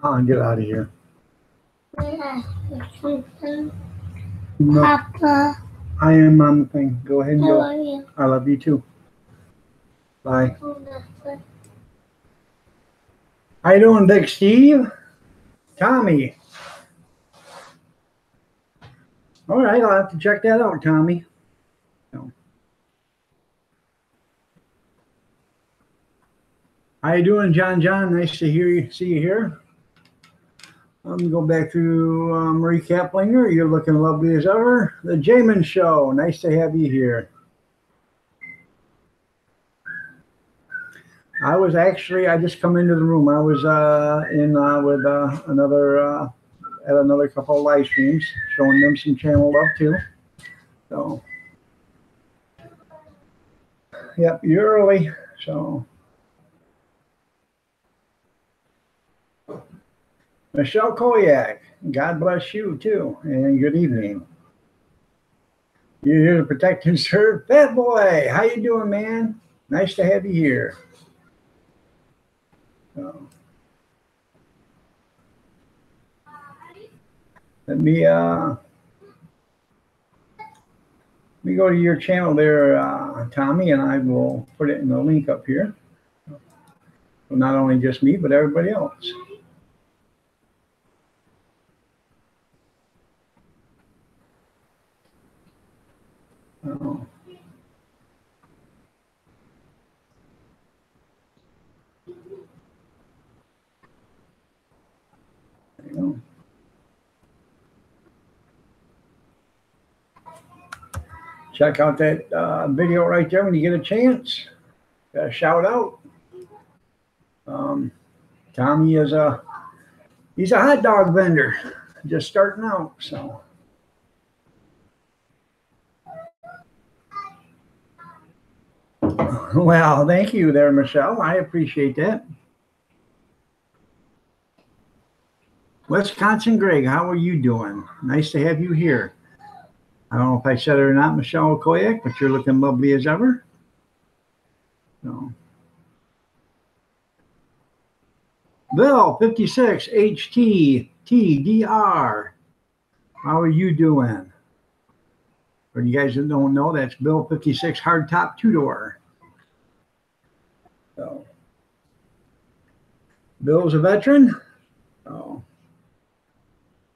I'll get out of here. Something. No, Papa, I am on the thing. Go ahead and I go. love you. I love you too. Bye. Oh, nothing. How you doing, Big Steve? Tommy. All right, I'll have to check that out, Tommy. So. How you doing, John? John, nice to hear you. See you here. Let me go back to Marie Kaplinger. You're looking lovely as ever. The Jamin Show. Nice to have you here. I was actually, I just come into the room. I was in with at another couple of live streams, showing them some channel love too. So, yep, you're early. So, Michelle Koyak, God bless you too, and good evening. You're here to protect and serve. Fat Boy, how you doing, man? Nice to have you here. So, let me go to your channel there, Tommy, and I will put it in the link up here. So not only just me, but everybody else. Oh. There you go. Check out that video right there when you get a chance. Got a shout out. Tommy is he's a hot dog vendor, just starting out. So. Well, thank you there, Michelle. I appreciate that. Wisconsin Greg, how are you doing? Nice to have you here. I don't know if I said it or not, Michelle Koyak, but you're looking lovely as ever. So. Bill 56 HTTDR. How are you doing? For you guys that don't know, that's Bill 56 hardtop two-door. So, Bill's a veteran. So,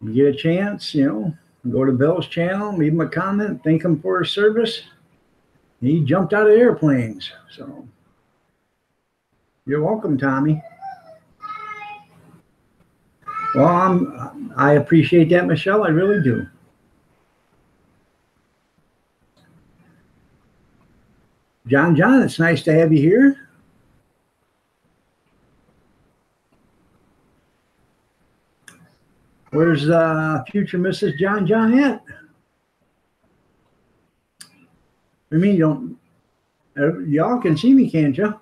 you get a chance, go to Bill's channel, leave him a comment, thank him for his service. He jumped out of airplanes. So, you're welcome, Tommy. Well, I appreciate that, Michelle. I really do. John, it's nice to have you here. Where's future Mrs. John at? I mean, y'all can see me, can't you?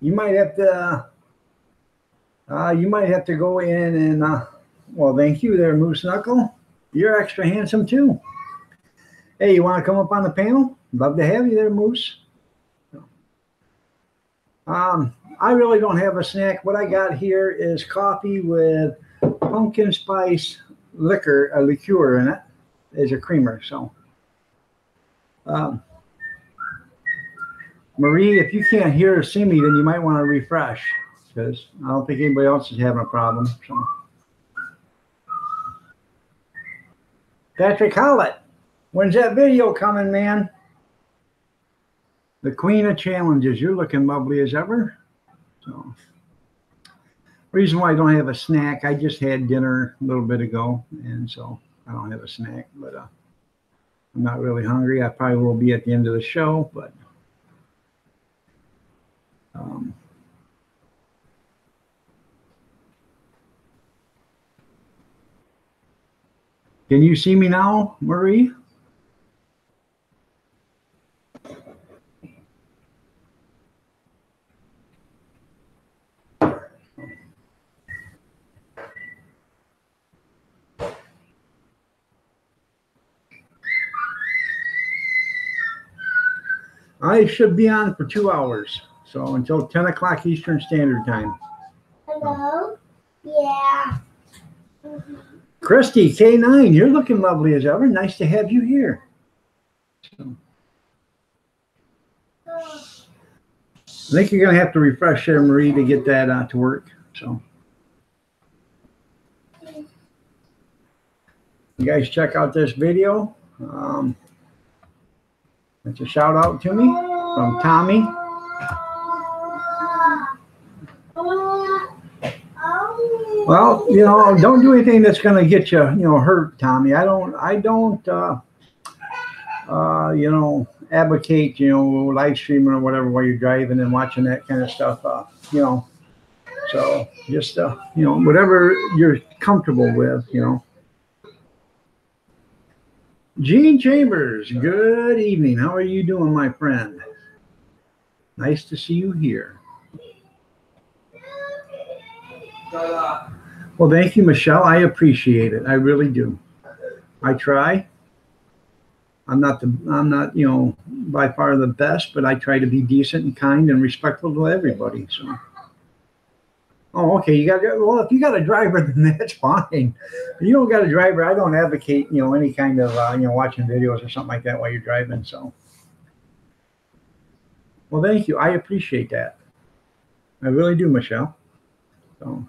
You might have to go in and well, thank you there, Moose Knuckle. You're extra handsome too. Hey, you want to come up on the panel? Love to have you there, Moose. I really don't have a snack. What I got here is coffee with pumpkin spice liqueur in it as a creamer. So, Marie, if you can't hear or see me, then you might want to refresh because I don't think anybody else is having a problem. So, Patrick Howlett, when's that video coming, man? The Queen of Challenges. You're looking lovely as ever. So, reason why I don't have a snack, I just had dinner a little bit ago, and so I don't have a snack, but I'm not really hungry. I probably will be at the end of the show, but can you see me now, Marie? I should be on for 2 hours, so until 10 o'clock Eastern Standard Time. Hello? Yeah. Christy, K9, you're looking lovely as ever. Nice to have you here. So, I think you're going to have to refresh there, Marie, to get that to work. So, you guys check out this video. It's a shout out to me from Tommy. Well, you know, don't do anything that's going to get you, you know, hurt, Tommy. I don't, you know, advocate, you know, live streaming or whatever while you're driving and watching that kind of stuff, you know. So just, you know, whatever you're comfortable with, you know. Gene Chambers, good evening. How are you doing, my friend? Nice to see you here. Well, thank you, Michelle. I appreciate it. I really do. I try. I'm not, you know, by far the best, but I try to be decent and kind and respectful to everybody. So, oh, okay. You got, well, if you got a driver, then that's fine. If you don't got a driver, I don't advocate, you know, any kind of, you know, watching videos or something like that while you're driving. So, well, thank you. I appreciate that. I really do, Michelle. So.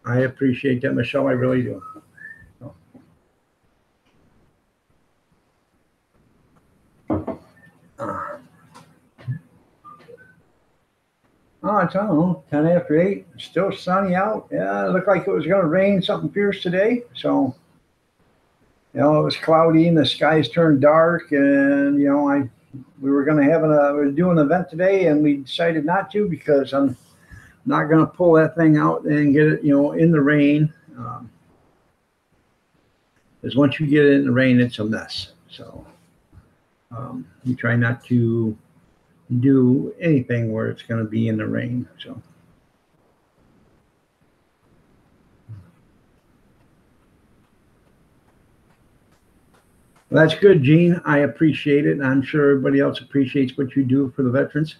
I appreciate that, Michelle. I really do. Oh, it's, I don't know, 10 after 8. Still sunny out. Yeah, it looked like it was going to rain something fierce today. So, you know, it was cloudy and the skies turned dark. And, you know, we were going to we were doing an event today and we decided not to because I'm not going to pull that thing out and get it, you know, in the rain. Because once you get it in the rain, it's a mess. So you try not to do anything where it's going to be in the rain. So well, that's good, Gene. I appreciate it. I'm sure everybody else appreciates what you do for the veterans.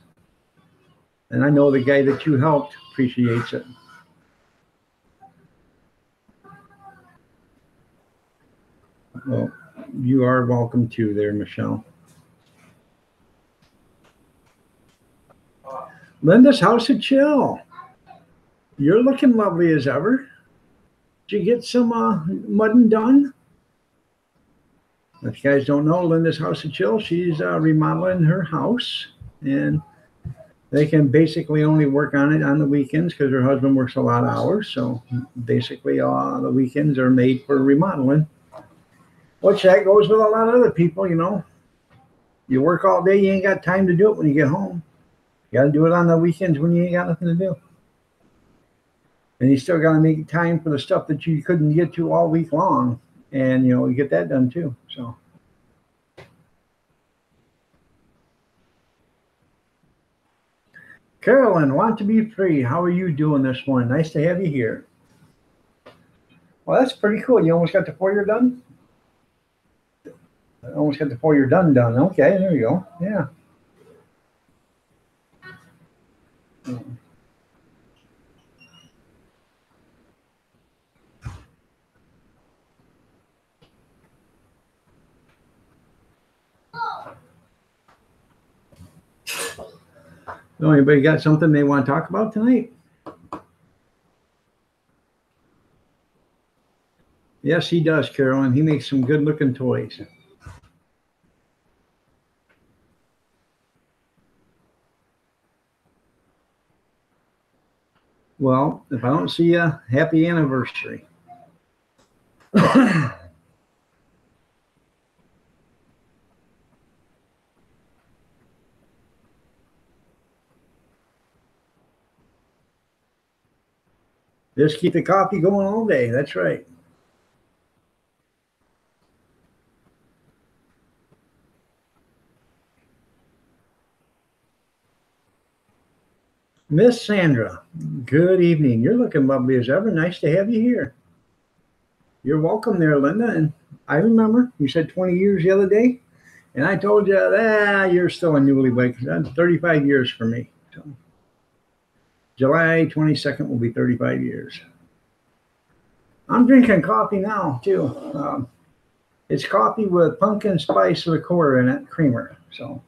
And I know the guy that you helped appreciates it. Well, you are welcome too there, Michelle. Linda's House of Chill. You're looking lovely as ever. Did you get some mudding done? If you guys don't know, Linda's House of Chill, she's remodeling her house. And they can basically only work on it on the weekends because her husband works a lot of hours. So basically the weekends are made for remodeling. Which that goes with a lot of other people, you know. You work all day, you ain't got time to do it when you get home. You got to do it on the weekends when you ain't got nothing to do. And you still got to make time for the stuff that you couldn't get to all week long. And, you know, you get that done too. So. Carolyn, want to be free. How are you doing this morning? Nice to have you here. Well, that's pretty cool. You almost got the foyer done? Almost got the foyer done. Okay, there you go. Yeah. So anybody got something they want to talk about tonight? Yes, he does, Carolyn. He makes some good looking toys. Well, if I don't see you, happy anniversary. Just keep the coffee going all day. That's right. Miss Sandra, good evening. You're looking lovely as ever. Nice to have you here. You're welcome there, Linda. And I remember you said 20 years the other day, and I told you, you're still a newlywed. That's 35 years for me. So July 22nd will be 35 years. I'm drinking coffee now, too. It's coffee with pumpkin spice liqueur in it, creamer. So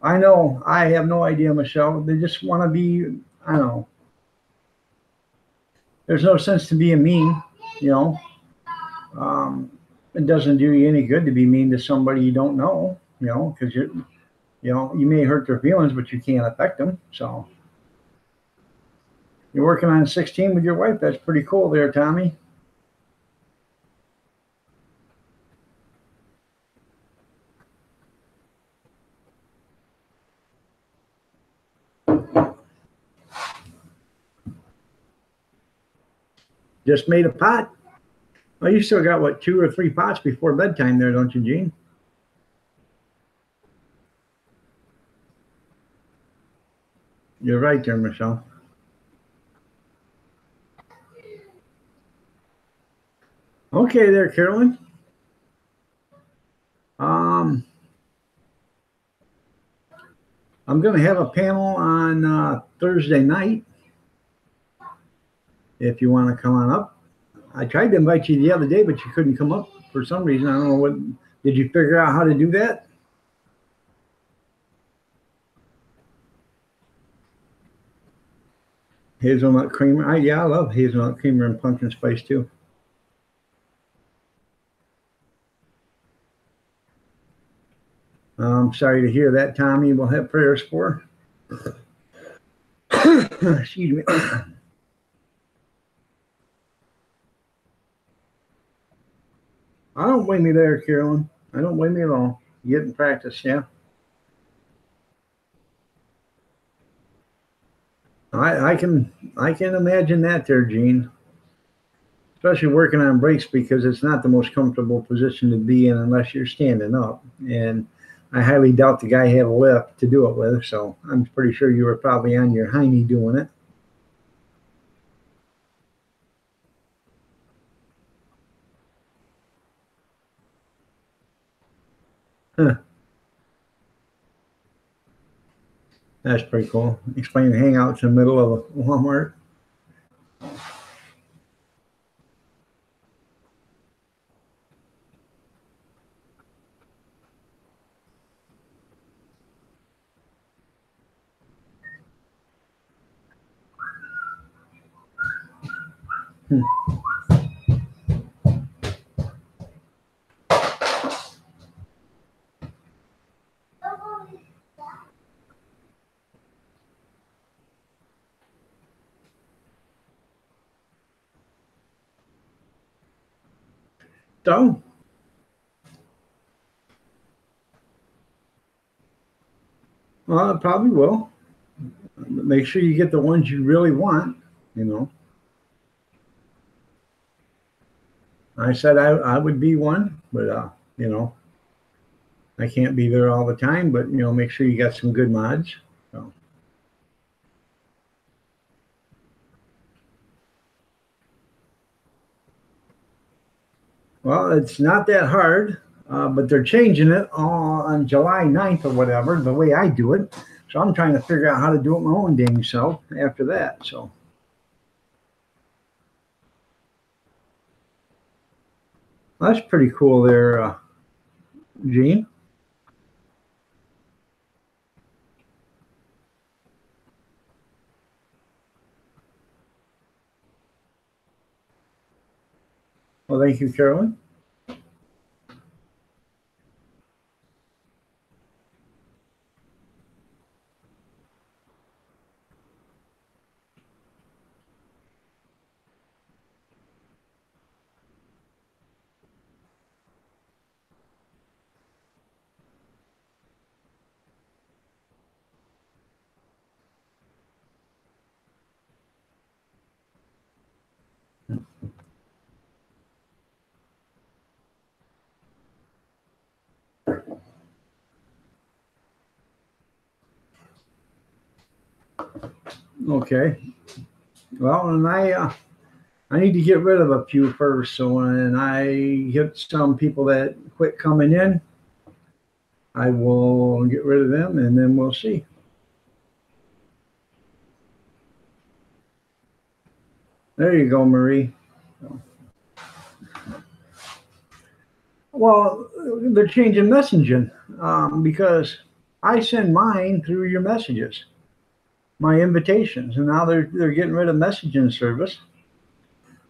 I know I have no idea, Michelle. They just want to be, I don't know. There's no sense to being mean, you know. It doesn't do you any good to be mean to somebody you don't know, because you may hurt their feelings, but you can't affect them. So you're working on 16 with your wife. That's pretty cool there, Tommy. Just made a pot. Well, you still got what, 2 or 3 pots before bedtime there, don't you, Gene? You're right there, Michelle. Okay there, Carolyn. I'm going to have a panel on Thursday night. If you want to come on up. I tried to invite you the other day, but you couldn't come up for some reason. I don't know what. Did you figure out how to do that? Hazelnut creamer. Yeah, I love hazelnut creamer and pumpkin spice too. I'm sorry to hear that, Tommy. We'll have prayers for. Excuse me. I don't blame you there, Carolyn. I don't blame you at all. You get in practice, yeah. I can imagine that there, Gene. Especially working on brakes because it's not the most comfortable position to be in unless you're standing up. And I highly doubt the guy had a lift to do it with. So I'm pretty sure you were probably on your hiney doing it. Huh. That's pretty cool. Explain hangouts in the middle of a Walmart. So, well, it probably will. Make sure you get the ones you really want, you know. I said I would be one, but, I can't be there all the time, but, make sure you got some good mods. So. Well, it's not that hard, but they're changing it on July 9th or whatever, the way I do it. So I'm trying to figure out how to do it my own dang self after that. So that's pretty cool there, Gene. Well, thank you, Carolyn. Okay. Well, and I need to get rid of a few first. So when I get some people that quit coming in, I will get rid of them, and then we'll see. There you go, Marie. Well, they're changing messaging because I send mine through your messages, my invitations, and now they're getting rid of messaging service.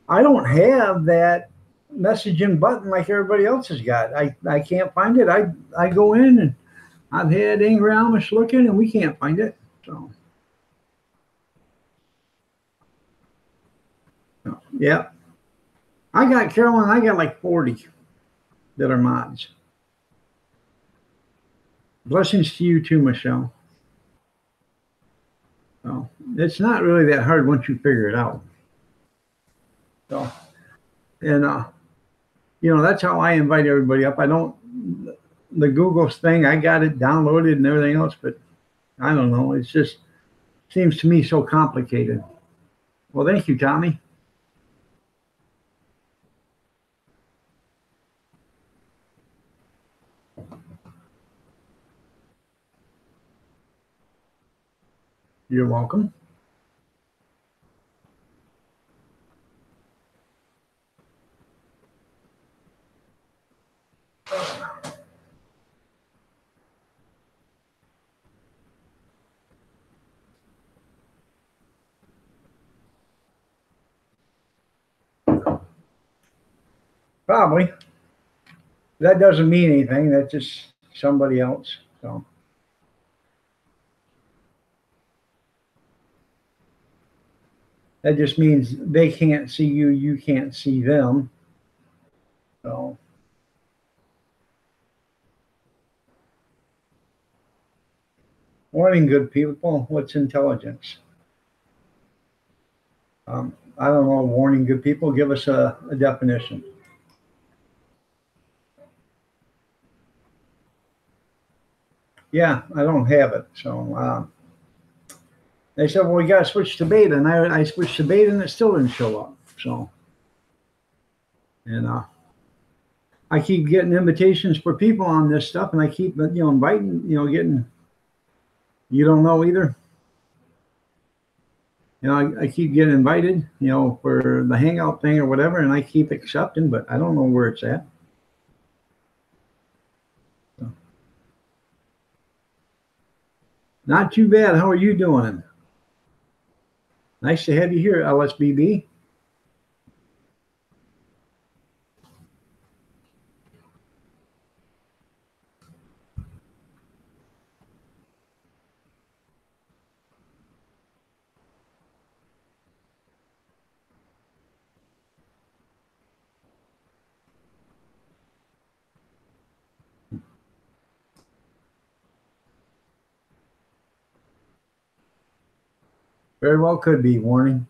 I don't have that messaging button like everybody else has got. I can't find it. I go in and I've had Angry Amish looking and we can't find it. So yeah, I got Carolyn. I got like 40 that are mods. Blessings to you too, Michelle. So it's not really that hard once you figure it out. So and that's how I invite everybody up. I don't the Google thing. I got it downloaded and everything else, but I don't know. It's just seems to me so complicated. Well, thank you, Tommy. You're welcome. Probably. That doesn't mean anything. That's just somebody else. So that just means they can't see you, you can't see them. So warning, good people. What's intelligence? I don't know. Warning, good people. Give us a definition. Yeah, I don't have it. So they said, well, we got to switch to beta. And I switched to beta and it still didn't show up. So, and I keep getting invitations for people on this stuff and I keep, inviting, getting, you don't know either. I keep getting invited, for the hangout thing or whatever, and I keep accepting, but I don't know where it's at. So. Not too bad. How are you doing? Nice to have you here, LSBB. Very well could be, warning.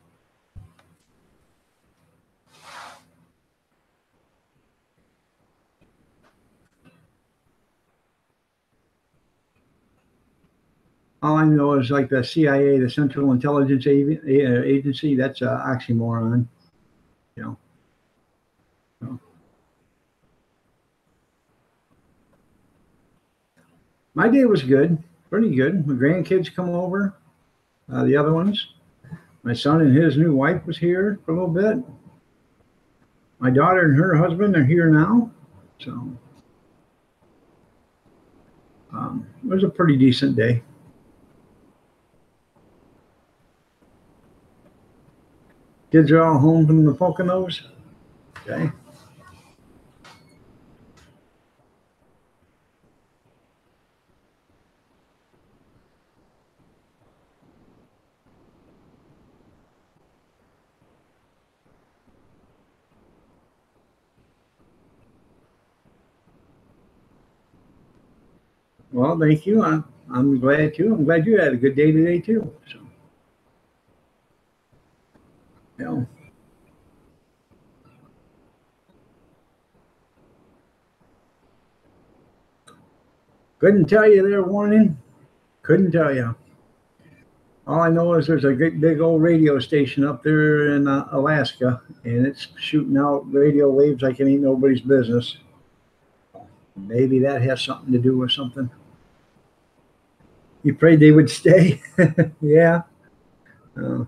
All I know is like the CIA, the Central Intelligence Agency, that's an oxymoron. So. My day was good, pretty good. My grandkids come over, the other ones. My son and his new wife was here for a little bit. My daughter and her husband are here now. So it was a pretty decent day. Kids are all home from the Poconos. Okay. Well, thank you. I'm glad too. I'm glad you had a good day today too. So, yeah. Couldn't tell you there, warning. Couldn't tell you. All I know is there's a big old radio station up there in Alaska, and it's shooting out radio waves like it ain't nobody's business. Maybe that has something to do with something. You prayed they would stay? Yeah. Uh,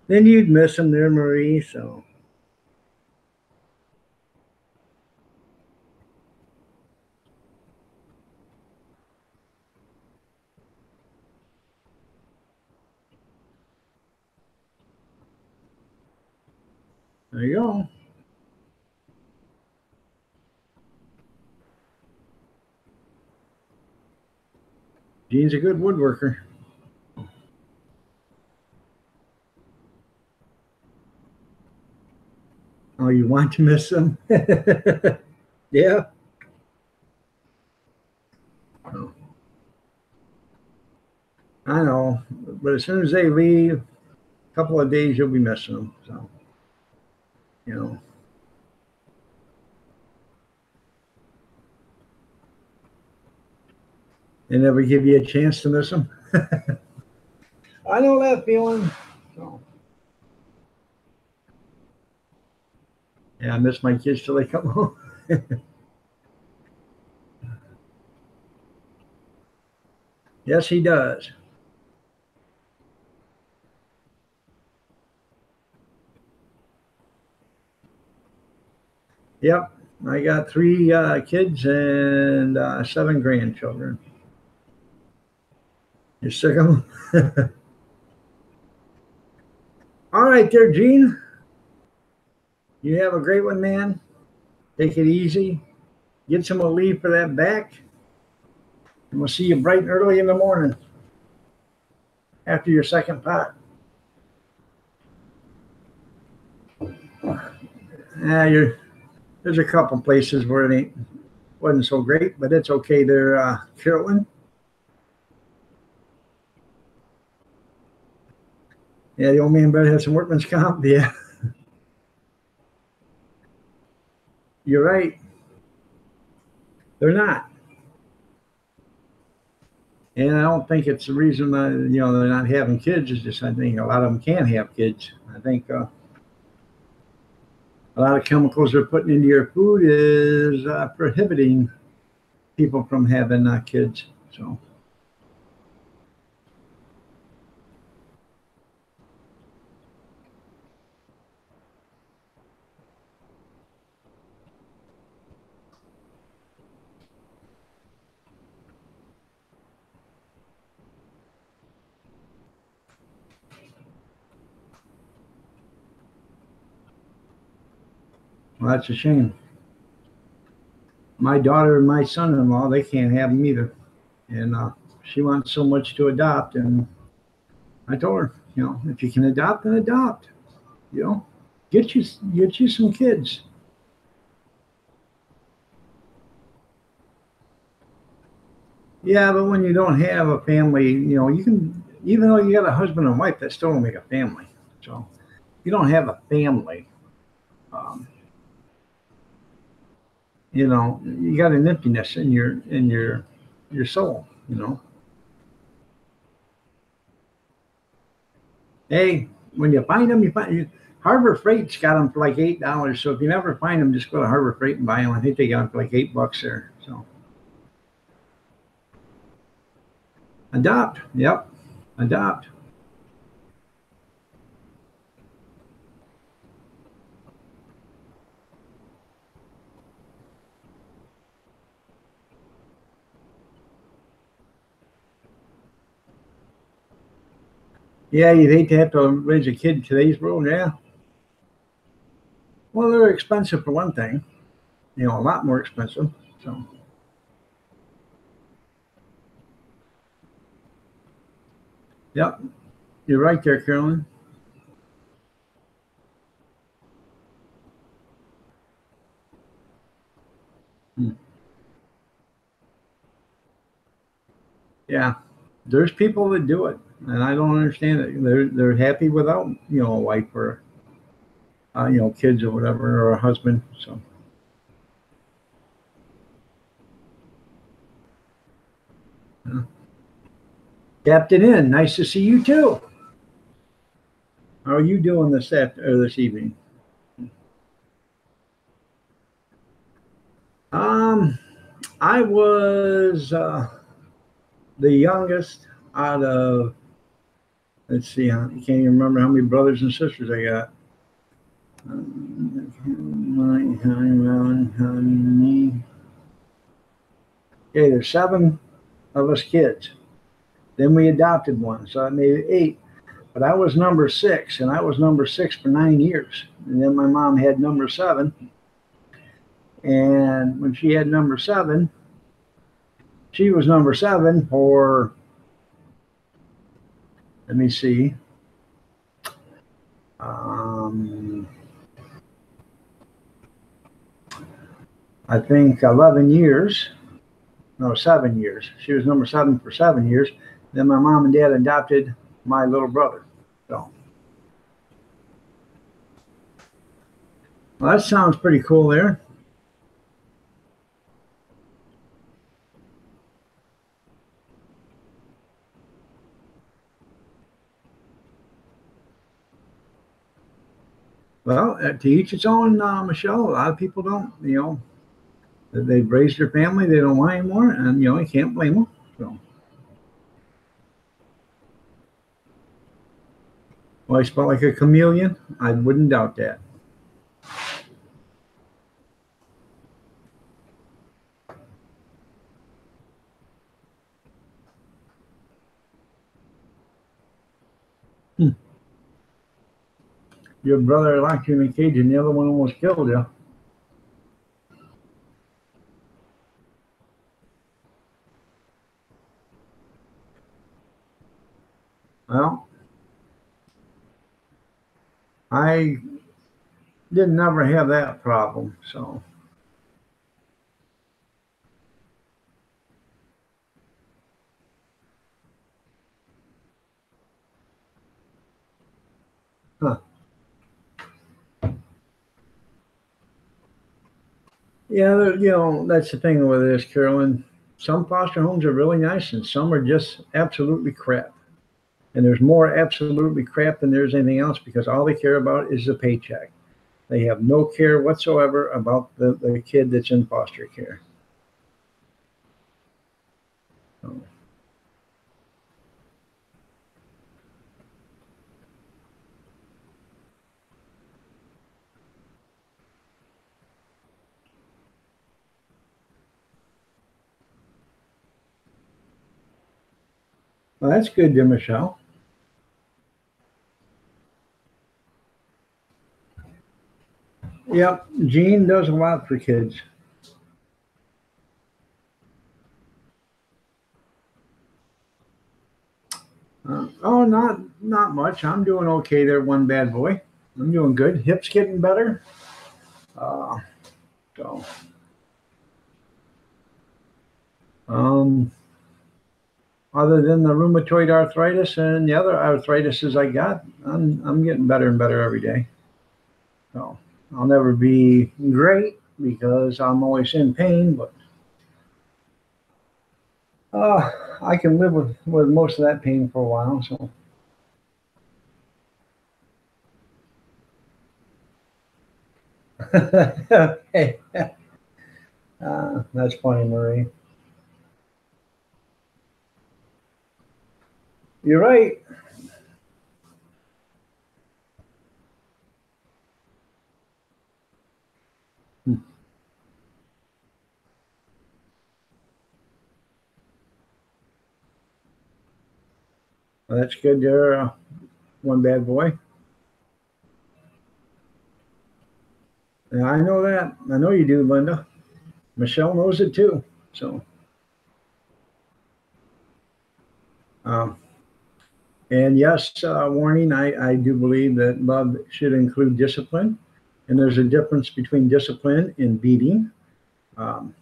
then you'd miss them there, Marie, so. There you go. Gene's a good woodworker. Oh, you want to miss them? Yeah. Oh, I know, but as soon as they leave, a couple of days you'll be missing them. So, you know, they never give you a chance to miss them. I know that feeling. So, yeah, I miss my kids till they come home. Yes, he does. Yep. I got three kids and seven grandchildren. You sick of them? All right, there, Gene. You have a great one, man. Take it easy. Get some relief for that back. And we'll see you bright and early in the morning after your second pot. There's a couple places where it wasn't so great, but it's okay there, Carolyn. Yeah, the old man better have some workman's comp. Yeah, you're right. They're not. And I don't think it's the reason that, they're not having kids. It's just I think a lot of them can't have kids. I think a lot of chemicals they're putting into your food is prohibiting people from having kids. So. Well, that's a shame. My daughter and my son-in-law, they can't have them either. And she wants so much to adopt. And I told her, if you can adopt, then adopt. You know, get you some kids. Yeah, but when you don't have a family, you can, even though you got a husband and wife, that still don't make a family. So if you don't have a family, um, you got an emptiness in your soul. Hey, when you find them, you find you, Harbor Freight's got them for like $8. So if you never find them, just go to Harbor Freight and buy them. I think they got them for like $8 there. So adopt. Yep, adopt. Yeah, you'd hate to have to raise a kid in today's world. Yeah. Well, they're expensive for one thing. A lot more expensive. So yep, you're right there, Carolyn. Hmm. Yeah, there's people that do it, and I don't understand it. They're happy without a wife or kids or whatever or a husband. So yeah. Captain In, nice to see you too. How are you doing this evening? I was the youngest out of, let's see, I can't even remember how many brothers and sisters I got. Okay, there's 7 of us kids. Then we adopted one, so I made it 8. But I was number 6, and I was number 6 for 9 years. And then my mom had number 7. And when she had number 7, she was number 7 for, let me see, I think 11 years. No, 7 years. She was number 7 for 7 years. Then my mom and dad adopted my little brother. So, well, that sounds pretty cool there. Well, to each its own, Michelle. A lot of people don't, they've raised their family, they don't want anymore, and you can't blame them. So, well, I spelled like a chameleon. I wouldn't doubt that. Your brother locked you in a cage, and the other one almost killed you. Well, I didn't ever have that problem, so. Huh. Yeah, that's the thing with this, Carolyn. Some foster homes are really nice, and some are just absolutely crap. And there's more absolutely crap than there's anything else because all they care about is the paycheck. They have no care whatsoever about the kid that's in foster care. So. Well, that's good, dear Michelle. Yep, Gene does a lot for kids. Oh, not much. I'm doing okay there, one bad boy. I'm doing good. Hip's getting better. Uh, so, other than the rheumatoid arthritis and the other arthritises I got, I'm getting better and better every day. So I'll never be great because I'm always in pain, but I can live with most of that pain for a while. So. Hey, that's funny, Marie. You're right. Well, that's good there, one bad boy. Yeah, I know that. I know you do, Linda. Michelle knows it too. So, um, and yes, warning, I do believe that love should include discipline. And there's a difference between discipline and beating.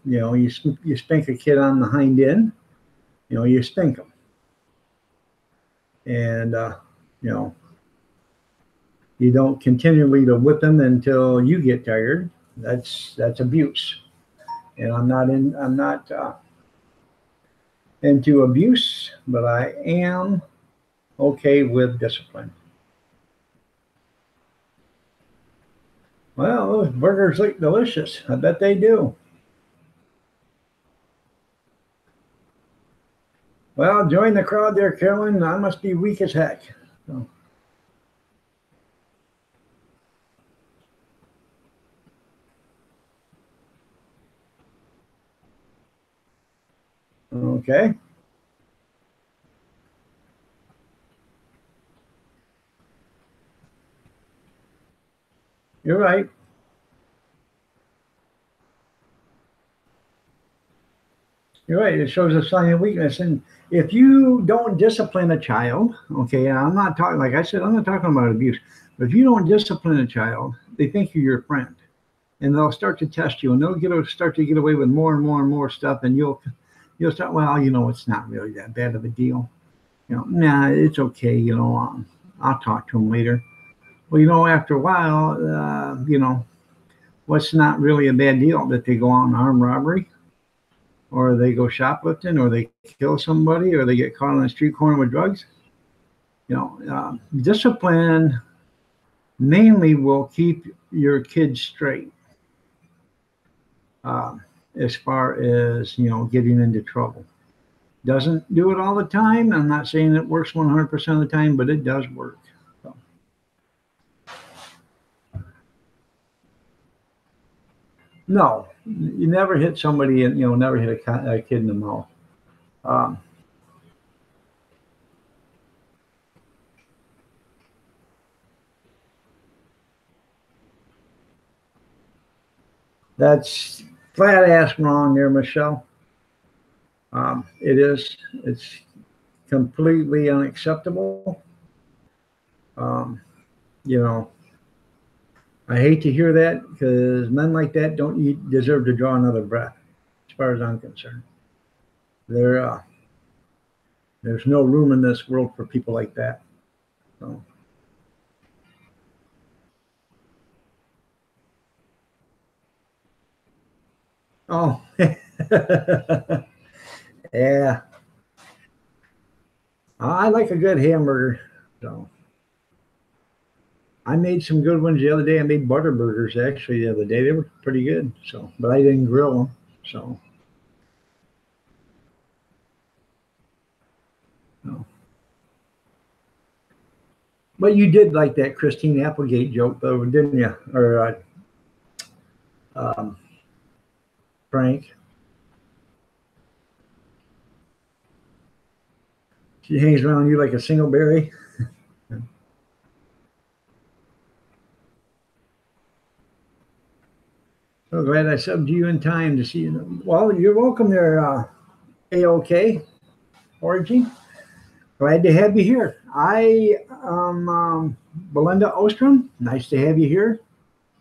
You spank a kid on the hind end, you spank them. And, you don't continually to whip them until you get tired. That's abuse. And I'm not into abuse, but I am okay with discipline. Well, those burgers look delicious. I bet they do. Well, join the crowd there, Carolyn. I must be weak as heck. So. Okay. You're right. You're right. It shows a sign of weakness. And if you don't discipline a child, okay, and I'm not talking, like I said, I'm not talking about abuse, but if you don't discipline a child, they think you're your friend. And they'll start to test you, and start to get away with more and more and more stuff, and you'll start, well, it's not really that bad of a deal. Nah, it's okay. I'll talk to them later. Well, after a while, what's not really a bad deal that they go out on armed robbery, or they go shoplifting, or they kill somebody, or they get caught on a street corner with drugs. Discipline mainly will keep your kids straight. As far as getting into trouble, doesn't do it all the time. I'm not saying it works 100% of the time, but it does work. So. No, you never hit somebody, and never hit a kid in the mouth. That's flat ass wrong there, Michelle. It is. It's completely unacceptable. I hate to hear that, because men like that don't deserve to draw another breath, as far as I'm concerned. There's no room in this world for people like that. So. Oh, yeah. I like a good hamburger. So I made some good ones the other day. I made butter burgers actually the other day. They were pretty good. So, but I didn't grill them. So. No. But you did like that Christine Applegate joke, though, didn't you? Or Frank. She hangs around you like a singleberry. So glad I subbed you in time to see you. Well, you're welcome there, AOK Origin. Glad to have you here. I am Belinda Ostrom. Nice to have you here.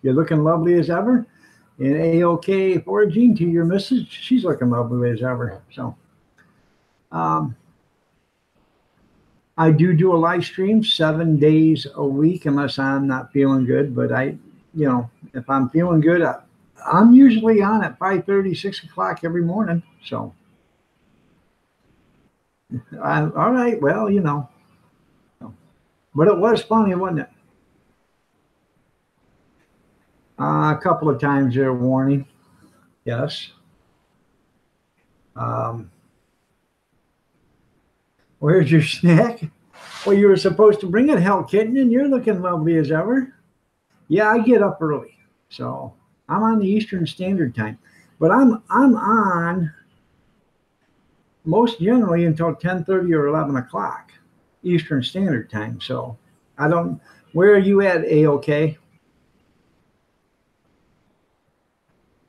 You're looking lovely as ever. And AOK Origin, to your missus, she's looking lovely as ever. So I do a live stream 7 days a week, unless I'm not feeling good. But if I'm feeling good, I'm usually on at 5:30, 6 o'clock every morning. So, all right. Well, but it was funny, wasn't it? A couple of times there, warning. Yes. Where's your snack? Well, you were supposed to bring it, Hell Kitten, and you're looking lovely as ever. Yeah, I get up early, so I'm on the Eastern Standard Time, but I'm on most generally until 10:30 or 11 o'clock Eastern Standard Time. So I don't. Where are you at, AOK?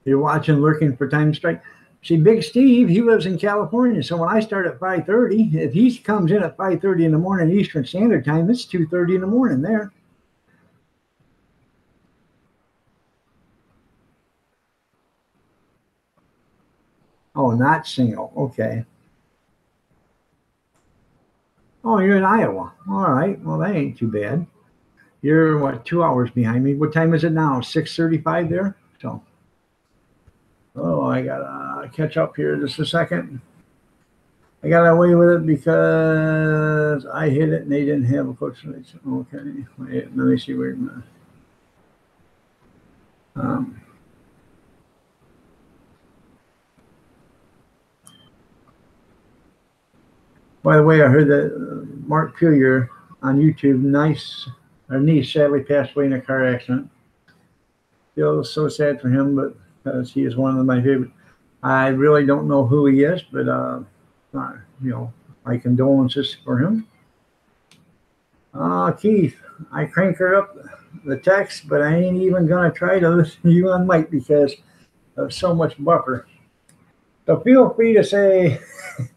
You're watching, lurking for time strike. See, Big Steve, he lives in California. So when I start at 5:30, if he comes in at 5:30 in the morning Eastern Standard Time, it's 2:30 in the morning there. Oh, not single. Okay. Oh, you're in Iowa. All right. Well, that ain't too bad. You're what, 2 hours behind me? What time is it now? 6:35 there. So. Oh, I gotta catch up here just a second. I got away with it because I hit it and they didn't have a coach. Okay, wait, let me see where. By the way, I heard that Mark Puglia on YouTube, her niece sadly passed away in a car accident. Feel so sad for him, but because he is one of my favorite. I really don't know who he is, but my condolences for him. Keith, I crank her up the text, but I ain't even gonna try to listen to you on mic because of so much buffer. So feel free to say,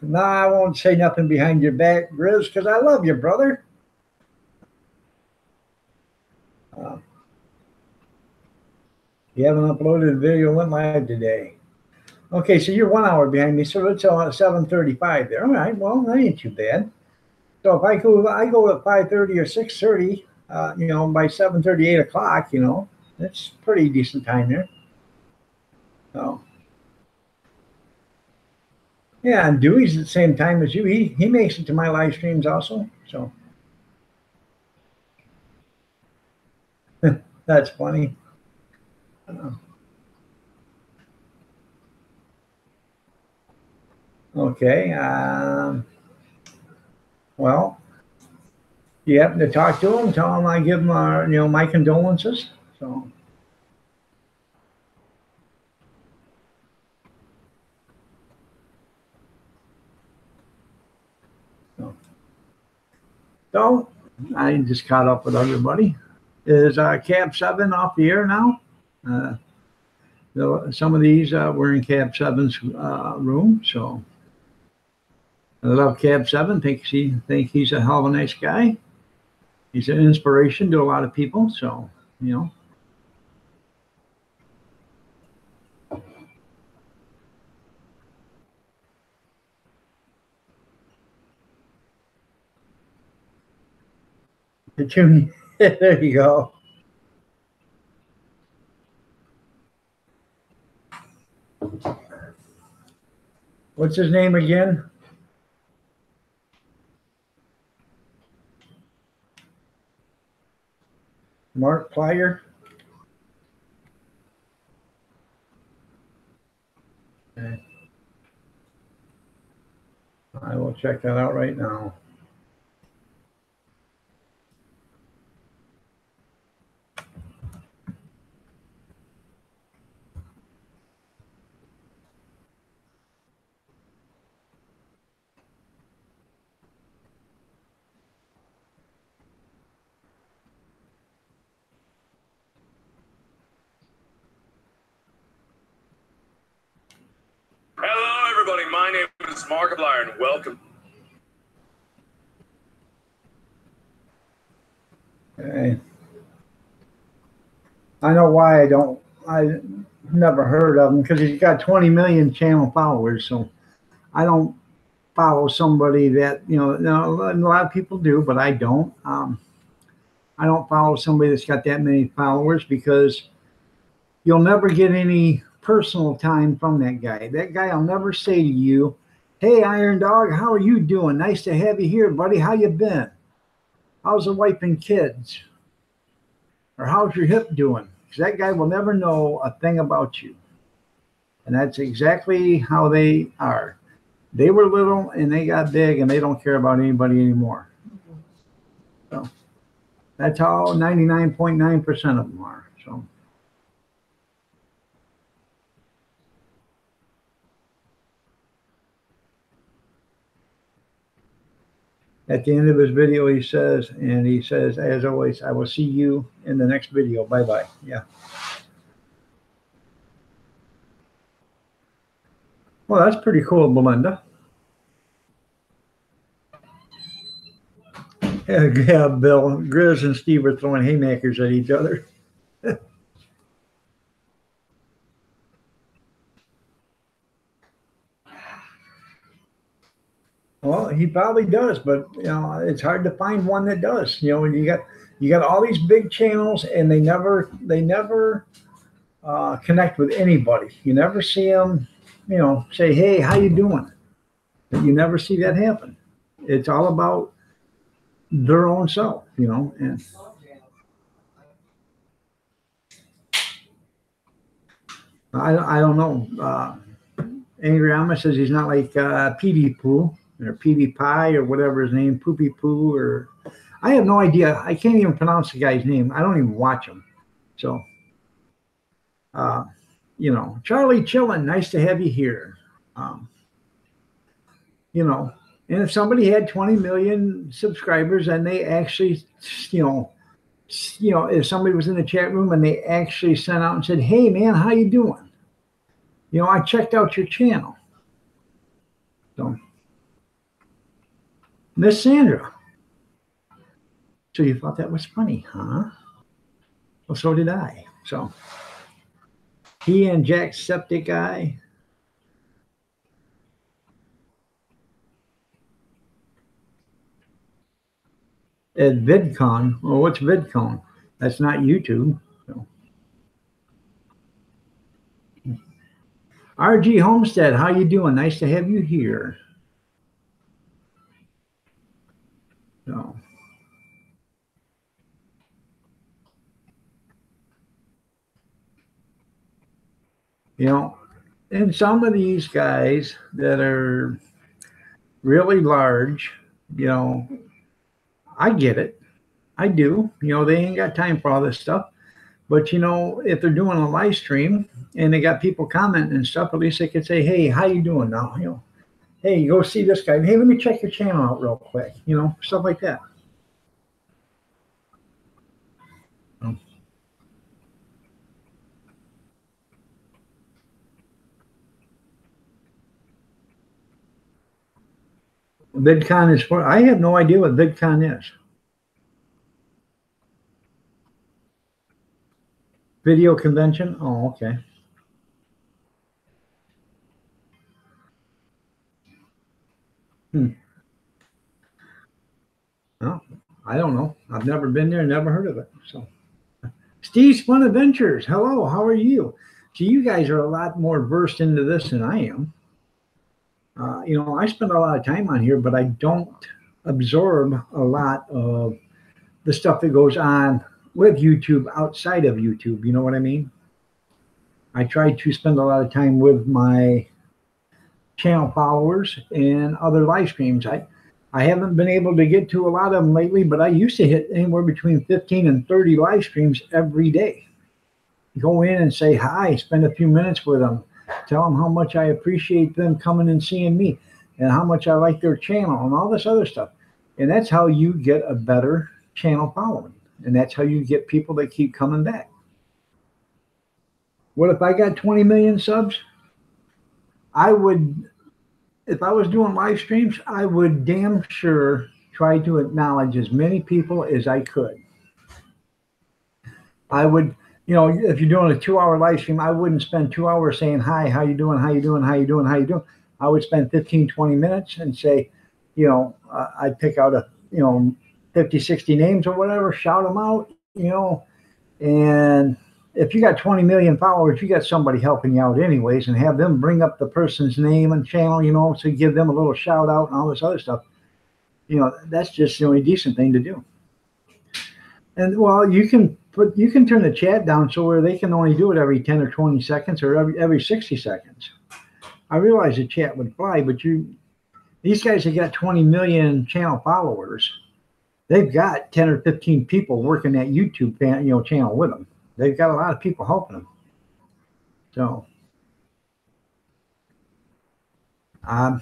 nah, I won't say nothing behind your back, Grizz, because I love you, brother. You haven't uploaded a video, went live today. Okay, so you're 1 hour behind me, so it's 7:35 there. All right, well, that ain't too bad. So if I go at 5:30 or 6:30, by 7:30, 8 o'clock, that's pretty decent time there. So yeah, and Dewey's at the same time as you. He makes it to my live streams also. So that's funny. Okay. Well, you happen to talk to him, tell him I give him my condolences. So. So I just caught up with everybody. Is Cab 7 off the air now? Some of these were in Cab 7's room, so I love Cab 7. Think he's a hell of a nice guy. He's an inspiration to a lot of people. So there you go. What's his name again? Mark Plyer. Okay. I will check that out right now. Hello, everybody. My name is Markiplier, and welcome. Okay. I know why I never heard of him, because he's got 20 million channel followers. So I don't follow somebody that, a lot of people do, but I don't. I don't follow somebody that's got that many followers, because you'll never get any personal time from that guy. That guy will never say to you, hey, Iron Dog, how are you doing? Nice to have you here, buddy. How you been? How's the wife and kids? Or how's your hip doing? Because that guy will never know a thing about you. And that's exactly how they are. They were little and they got big, and they don't care about anybody anymore. So that's how 99.9% of them are. So. At the end of his video, he says, as always, I will see you in the next video. Bye-bye. Yeah. Well, that's pretty cool, Belinda. Yeah, Bill. Grizz and Steve are throwing haymakers at each other. Well, he probably does, but it's hard to find one that does. You got all these big channels, and they never connect with anybody. You never see them, say, hey, how you doing? But you never see that happen. It's all about their own self, you know. And I don't know. Angry Amma says he's not like Petey Poo or Petey Pie or whatever his name, Poopy Poo, or I have no idea. I can't even pronounce the guy's name. I don't even watch him. So, you know, Charlie Chillin, nice to have you here. You know, and if somebody had 20 million subscribers and they actually, you know, if somebody was in the chat room and they actually sent out and said, "Hey man, how you doing? You know, I checked out your channel." So, Miss Sandra. So you thought that was funny, huh? Well, so did I. So he and Jacksepticeye. At VidCon. Well, what's VidCon? That's not YouTube. So. RG Homestead, how you doing? Nice to have you here. So. You know, and some of these guys that are really large, you know, I get it. I do. You know, they ain't got time for all this stuff. But, you know, if they're doing a live stream and they got people commenting and stuff, at least they could say, "Hey, how you doing now? You know, hey, go see this guy. Hey, let me check your channel out real quick." You know, stuff like that. VidCon is for, I have no idea what VidCon is. Video convention? Oh, okay. Well, I don't know. I've never been there, never heard of it. So, Steve's Fun Adventures. Hello, how are you? See, you guys are a lot more versed into this than I am. You know, I spend a lot of time on here, but I don't absorb a lot of the stuff that goes on with YouTube outside of YouTube. You know what I mean? I try to spend a lot of time with my channel followers and other live streams. I haven't been able to get to a lot of them lately, but I used to hit anywhere between 15 and 30 live streams every day. Go in and say hi, spend a few minutes with them, tell them how much I appreciate them coming and seeing me and how much I like their channel and all this other stuff. And that's how you get a better channel following. And that's how you get people that keep coming back. What if I got 20 million subs? I would, if I was doing live streams, I would damn sure try to acknowledge as many people as I could. I would, you know, if you're doing a 2-hour live stream, I wouldn't spend 2 hours saying, "Hi, how you doing? How you doing? How you doing? How you doing?" I would spend 15, 20 minutes and say, you know, I'd pick out a, you know, 50, 60 names or whatever, shout them out, you know, and if you got 20 million followers, you got somebody helping you out anyways, and have them bring up the person's name and channel, you know, to give them a little shout out and all this other stuff. You know, that's just the only decent thing to do. And well, you can turn the chat down so where they can only do it every 10 or 20 seconds or every 60 seconds. I realize the chat would fly, but these guys have got 20 million channel followers. They've got 10 or 15 people working that YouTube channel with them. They've got a lot of people helping them. So, I'm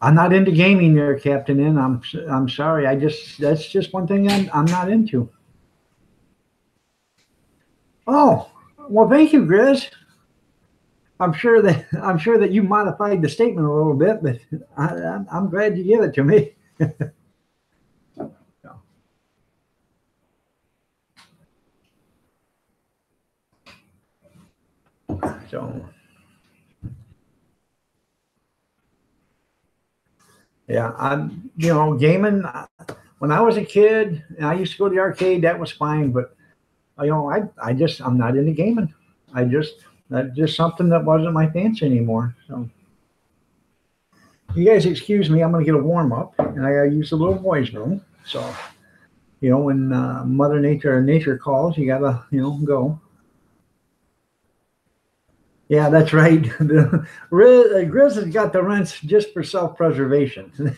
not into gaming there, Captain N. I'm sorry. That's just one thing I'm not into. Oh, well, thank you, Grizz. I'm sure that you modified the statement a little bit, but I'm glad you give it to me. So, yeah, you know, gaming. When I was a kid, and I used to go to the arcade, that was fine. But you know, I'm not into gaming. That's just something that wasn't my fancy anymore. So, You guys excuse me, I'm going to get a warm up, and I use the little boys' room. So, when Mother Nature or nature calls, you got to, go. Yeah, that's right. Grizz has got the rents just for self-preservation.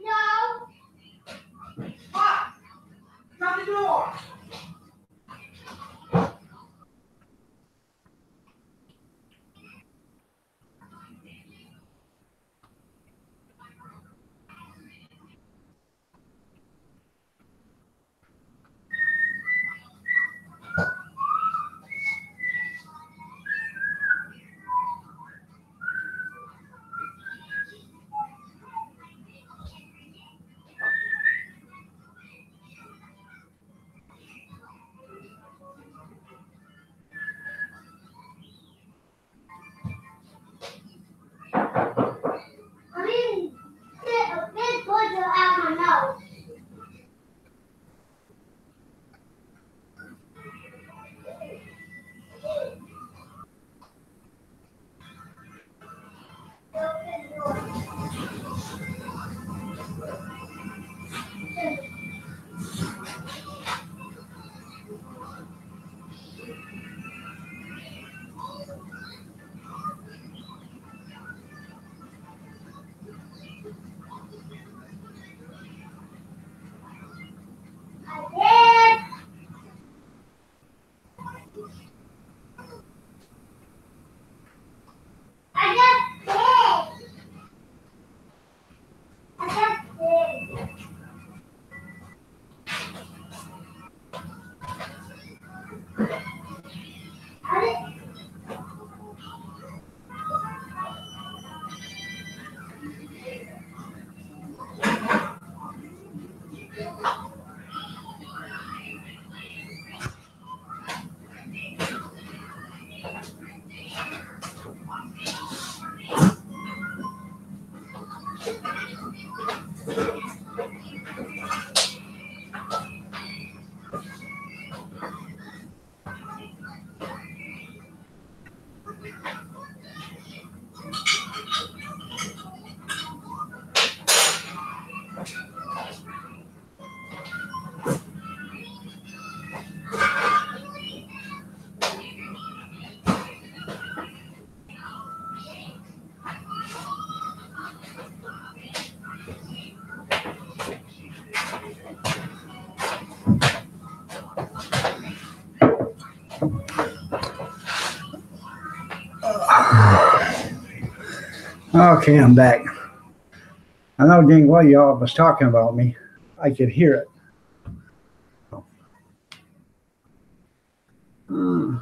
No. What? Shut the door. I mean, this boy will out my nose. I did. I just did. I just did. I did. Okay, I'm back. I know dang well y'all was talking about me. I could hear it. Hmm.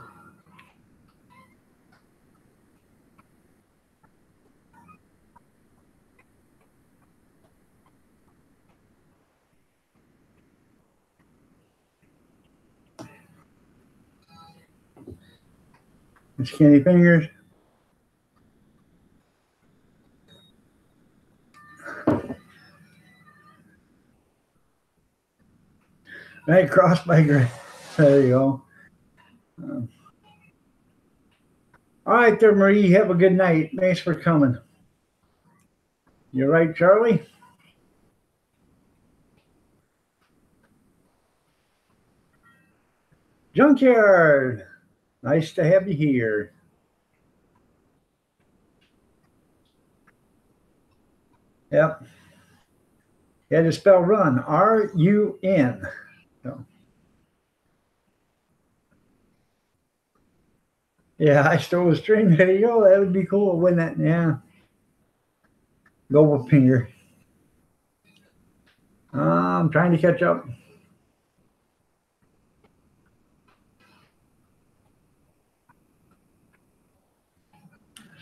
Skinny fingers. Right, cross by gray. There you go. All right there, Marie. Have a good night. Thanks for coming. You right, Charlie? Junkyard. Nice to have you here. Yep. You had to spell run. R-U-N. So. Yeah, I stole a string. There you go. That would be cool, wouldn't it? Yeah. Gold finger. I'm trying to catch up.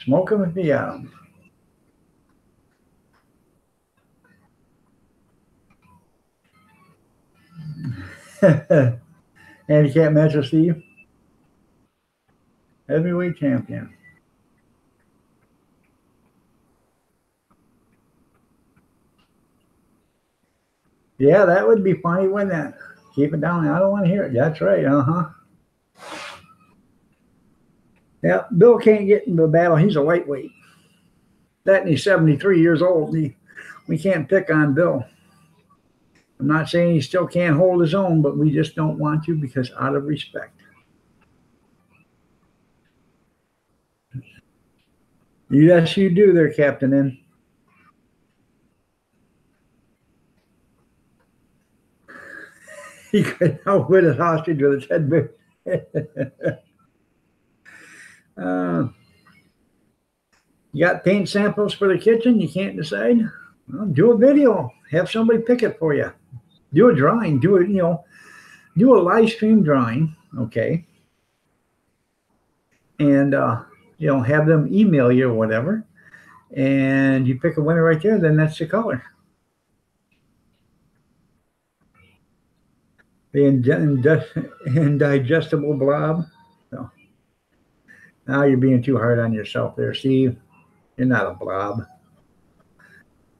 Smoking with me out. Handicap match with Steve. Heavyweight champion. Yeah, that would be funny, wouldn't it? Keep it down. I don't want to hear it. That's right. Yeah, Bill can't get into the battle. He's a lightweight. That and he's 73 years old. We can't pick on Bill. I'm not saying he still can't hold his own, but we just don't want to because out of respect. Yes, you do there, Captain N. He could outwit a hostage with his head big. You got paint samples for the kitchen? You can't decide? Well, do a video. Have somebody pick it for you. Do a drawing. Do it, do a live stream drawing, okay? And, have them email you or whatever. And you pick a winner right there, then that's the color. The indigestible blob. So, now you're being too hard on yourself there, Steve. You're not a blob.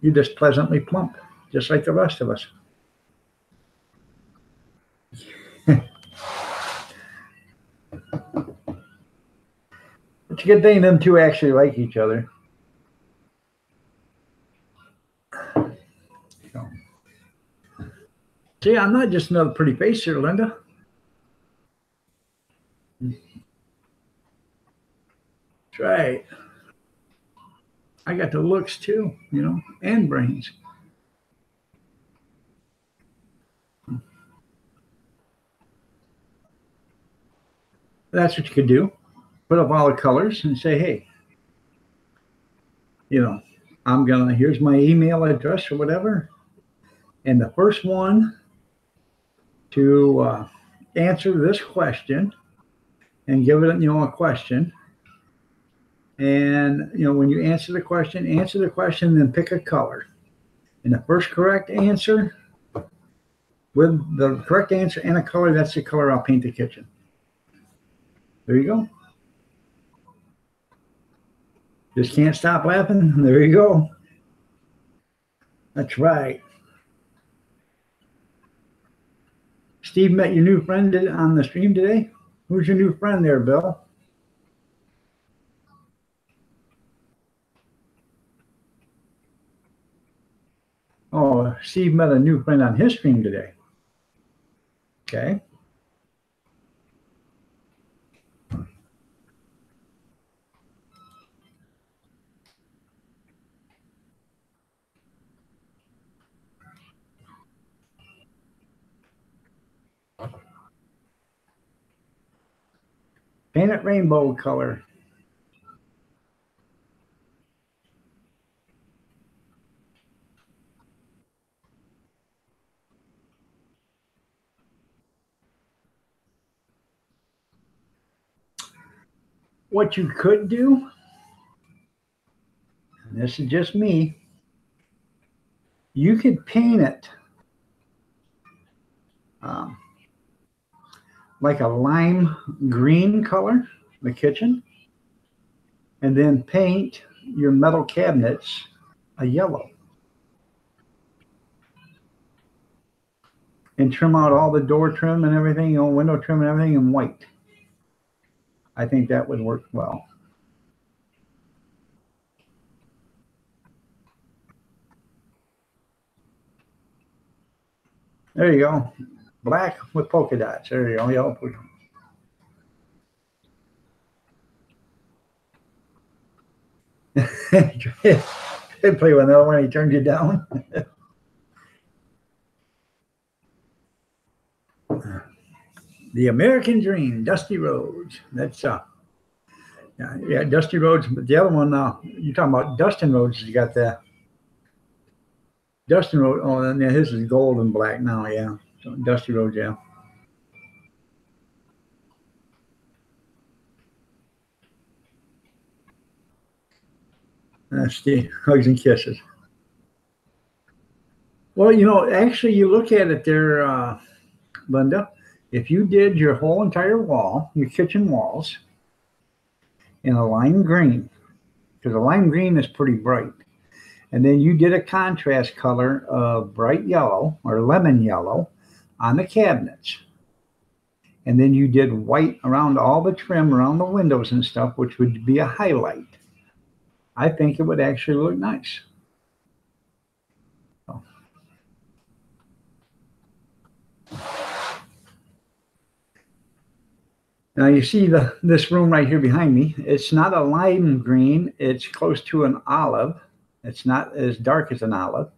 You're just pleasantly plump, just like the rest of us. It's a good thing them two actually like each other. So. See, I'm not just another pretty face here, Linda. That's right. I got the looks too, and brains. That's what you could do. Put up all the colors and say, hey, here's my email address or whatever. And the first one to answer this question and give it, a question. And, when you answer the question, then pick a color. And the first correct answer, with the correct answer and a color, that's the color I'll paint the kitchen. There you go. Just can't stop laughing. There you go. That's right. Steve met your new friend on the stream today. Who's your new friend there, Bill? Oh, Steve met a new friend on his stream today. Okay. Paint it rainbow color. What you could do, and this is just me, you could paint it like a lime green color, the kitchen. and then paint your metal cabinets a yellow. And trim out all the door trim and everything, window trim and everything in white. I think that would work well. There you go. Black with polka dots. There you go. Yellow polka. Play with that when he turns you down. The American Dream, Dusty Rhodes. That's yeah, Dusty Rhodes. But the other one, you're talking about Dustin Rhodes. You got the Dustin Rhodes. Oh, and his is gold and black now. Yeah, so Dusty Rhodes. Yeah. That's the hugs and kisses. Well, actually, you look at it there, Linda. If you did your whole entire wall, your kitchen walls, in a lime green, because a lime green is pretty bright, and then you did a contrast color of bright yellow or lemon yellow on the cabinets, and then you did white around all the trim around the windows and stuff, which would be a highlight, I think it would actually look nice. So. Now you see this room right here behind me. It's not a lime green. It's close to an olive. It's not as dark as an olive,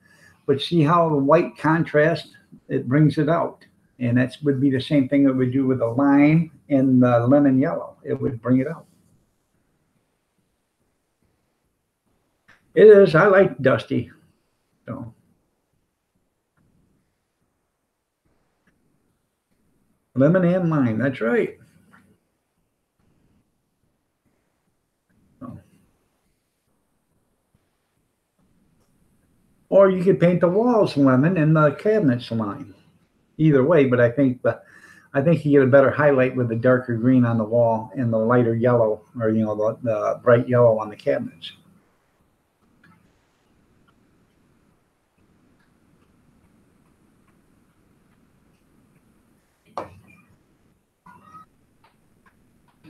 but see how the white contrast, it brings it out. And that would be the same thing that we do with the lime and the lemon yellow. It would bring it out. It is. I like Dusty. So. Lemon and lime. That's right. So. Or you could paint the walls lemon and the cabinets lime. Either way, but I think you get a better highlight with the darker green on the wall and the lighter yellow, or the bright yellow on the cabinets.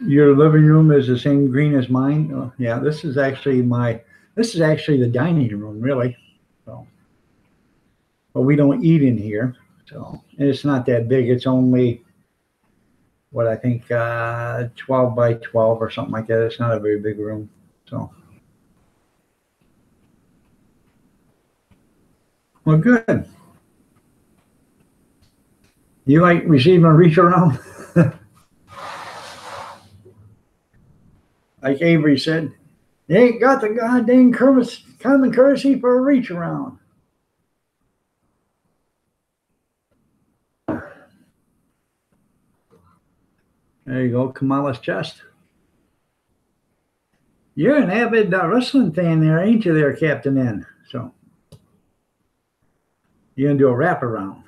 Your living room is the same green as mine. Oh, yeah, this is actually the dining room, really. So, but we don't eat in here, so and it's not that big. It's only what I think 12 by 12 or something like that. It's not a very big room. So, well, good. You like receiving a reach around? Like Avery said, you ain't got the goddamn common courtesy for a reach around. There you go, Kamala's chest. You're an avid wrestling fan there, ain't you there, Captain N? So you're going to do a wraparound.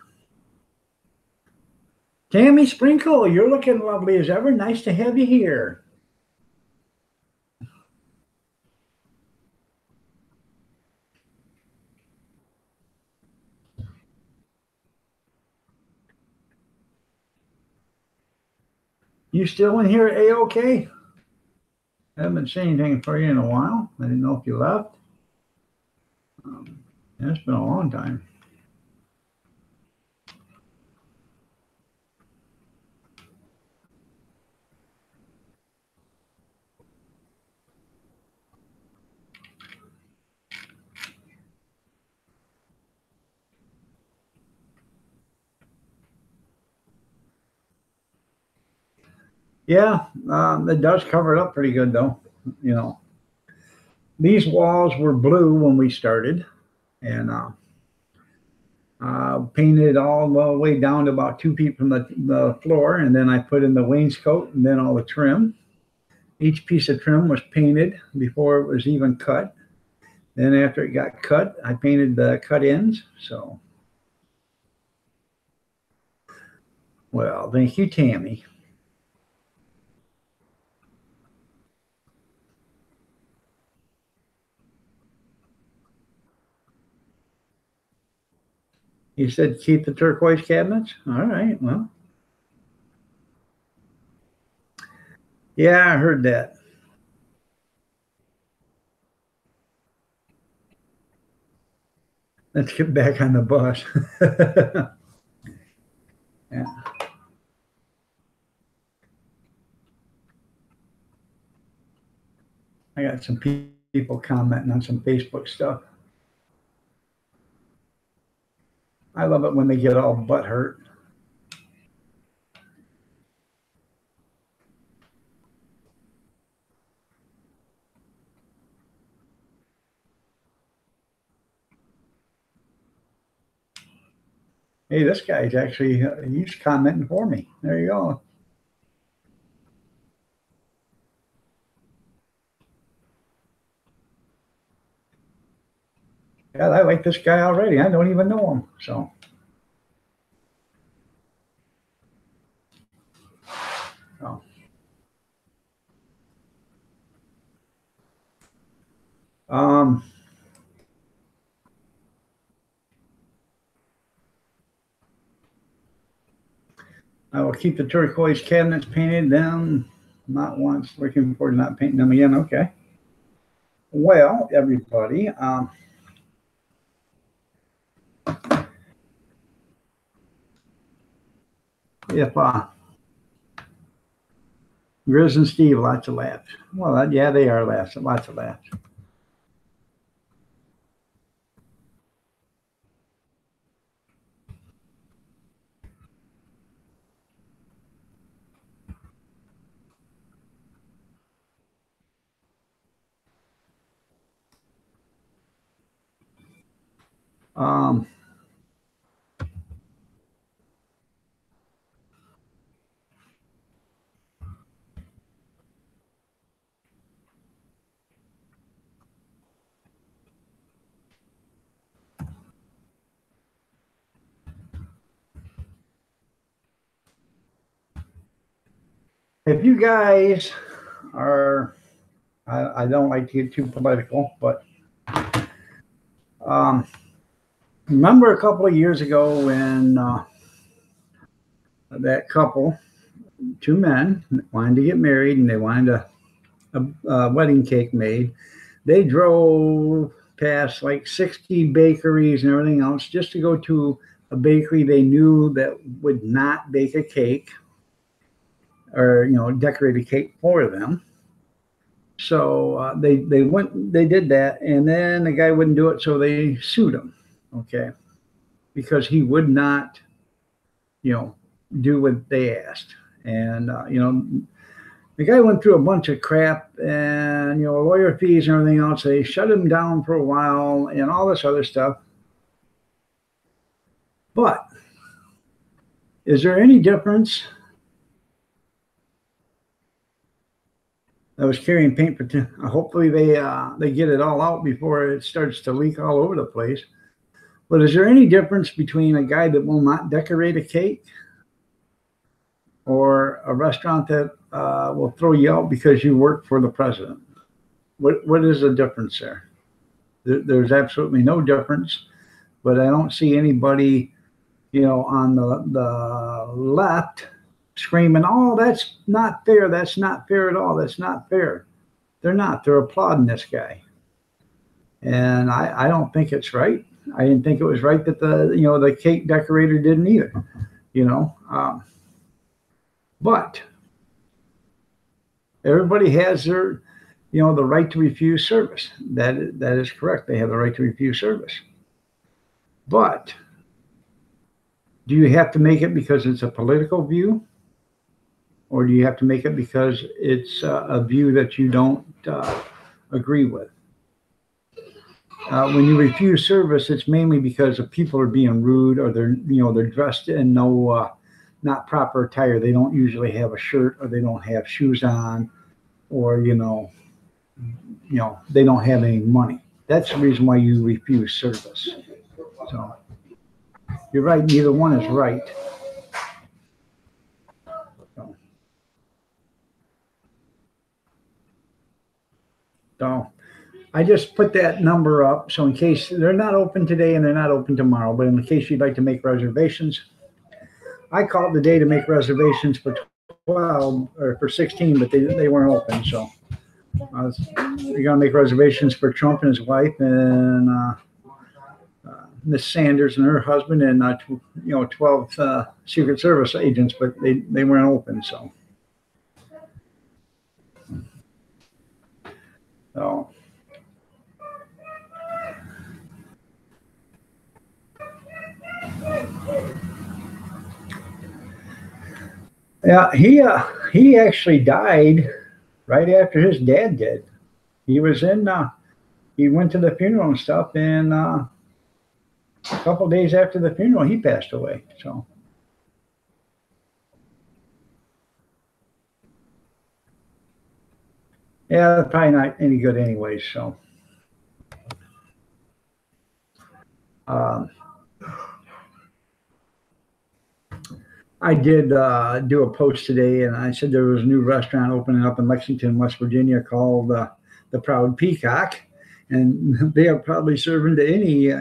Tammy Sprinkle, you're looking lovely as ever. Nice to have you here. You still in here, A-OK? Haven't seen anything for you in a while. I didn't know if you left. It's been a long time. Yeah, it does cover it up pretty good, though. These walls were blue when we started, and painted all the way down to about 2 feet from the floor, and then I put in the wainscot and then all the trim. Each piece of trim was painted before it was even cut. Then after it got cut, I painted the cut ends. So, well, thank you, Tammy. He said keep the turquoise cabinets. All right, well. Yeah, I heard that. Let's get back on the bus. Yeah. I got some people commenting on some Facebook stuff. I love it when they get all butt hurt. Hey, this guy's actually, he's commenting for me. There you go. God, I like this guy already. I don't even know him. So. Oh. I will keep the turquoise cabinets painted down, not once. Looking forward to not painting them again. Okay. Well, everybody, if Grizz and Steve, lots of laughs. Well, yeah, they are laughs. Lots of laughs. If you guys are, I don't like to get too political, but remember a couple of years ago when that couple, two men, wanted to get married and they wanted a wedding cake made. They drove past like 60 bakeries and everything else just to go to a bakery they knew that would not bake a cake or decorate a cake for them. So they did that, and then the guy wouldn't do it, so they sued him. Okay, because he would not, do what they asked, and the guy went through a bunch of crap and lawyer fees and everything else. They shut him down for a while and all this other stuff. But is there any difference? I was carrying paint for hopefully they get it all out before it starts to leak all over the place. But is there any difference between a guy that will not decorate a cake or a restaurant that will throw you out because you work for the president? What is the difference there? There's absolutely no difference. But I don't see anybody, on the left screaming, "Oh, that's not fair. That's not fair at all. That's not fair." They're not. They're applauding this guy. And I don't think it's right. I didn't think it was right that the cake decorator didn't either, but everybody has their, the right to refuse service. That is correct. They have the right to refuse service. But do you have to make it because it's a political view? Or do you have to make it because it's a view that you don't agree with? When you refuse service, it's mainly because of people are being rude, or they're dressed in not proper attire. They don't usually have a shirt, or they don't have shoes on, or they don't have any money. That's the reason why you refuse service. So you're right. Neither one is right. So I just put that number up, so in case they're not open today and they're not open tomorrow, but in case you'd like to make reservations, I called today to make reservations for 12 or for 16, but they weren't open. So we're gonna make reservations for Trump and his wife and Miss Sanders and her husband and 12 Secret Service agents, but they weren't open. So. Yeah, he actually died right after his dad did. He was in. He went to the funeral and stuff, and a couple days after the funeral, he passed away. So. Yeah, probably not any good anyways. So. I did do a post today, and I said there was a new restaurant opening up in Lexington, West Virginia, called the Proud Peacock, and they are probably serving to any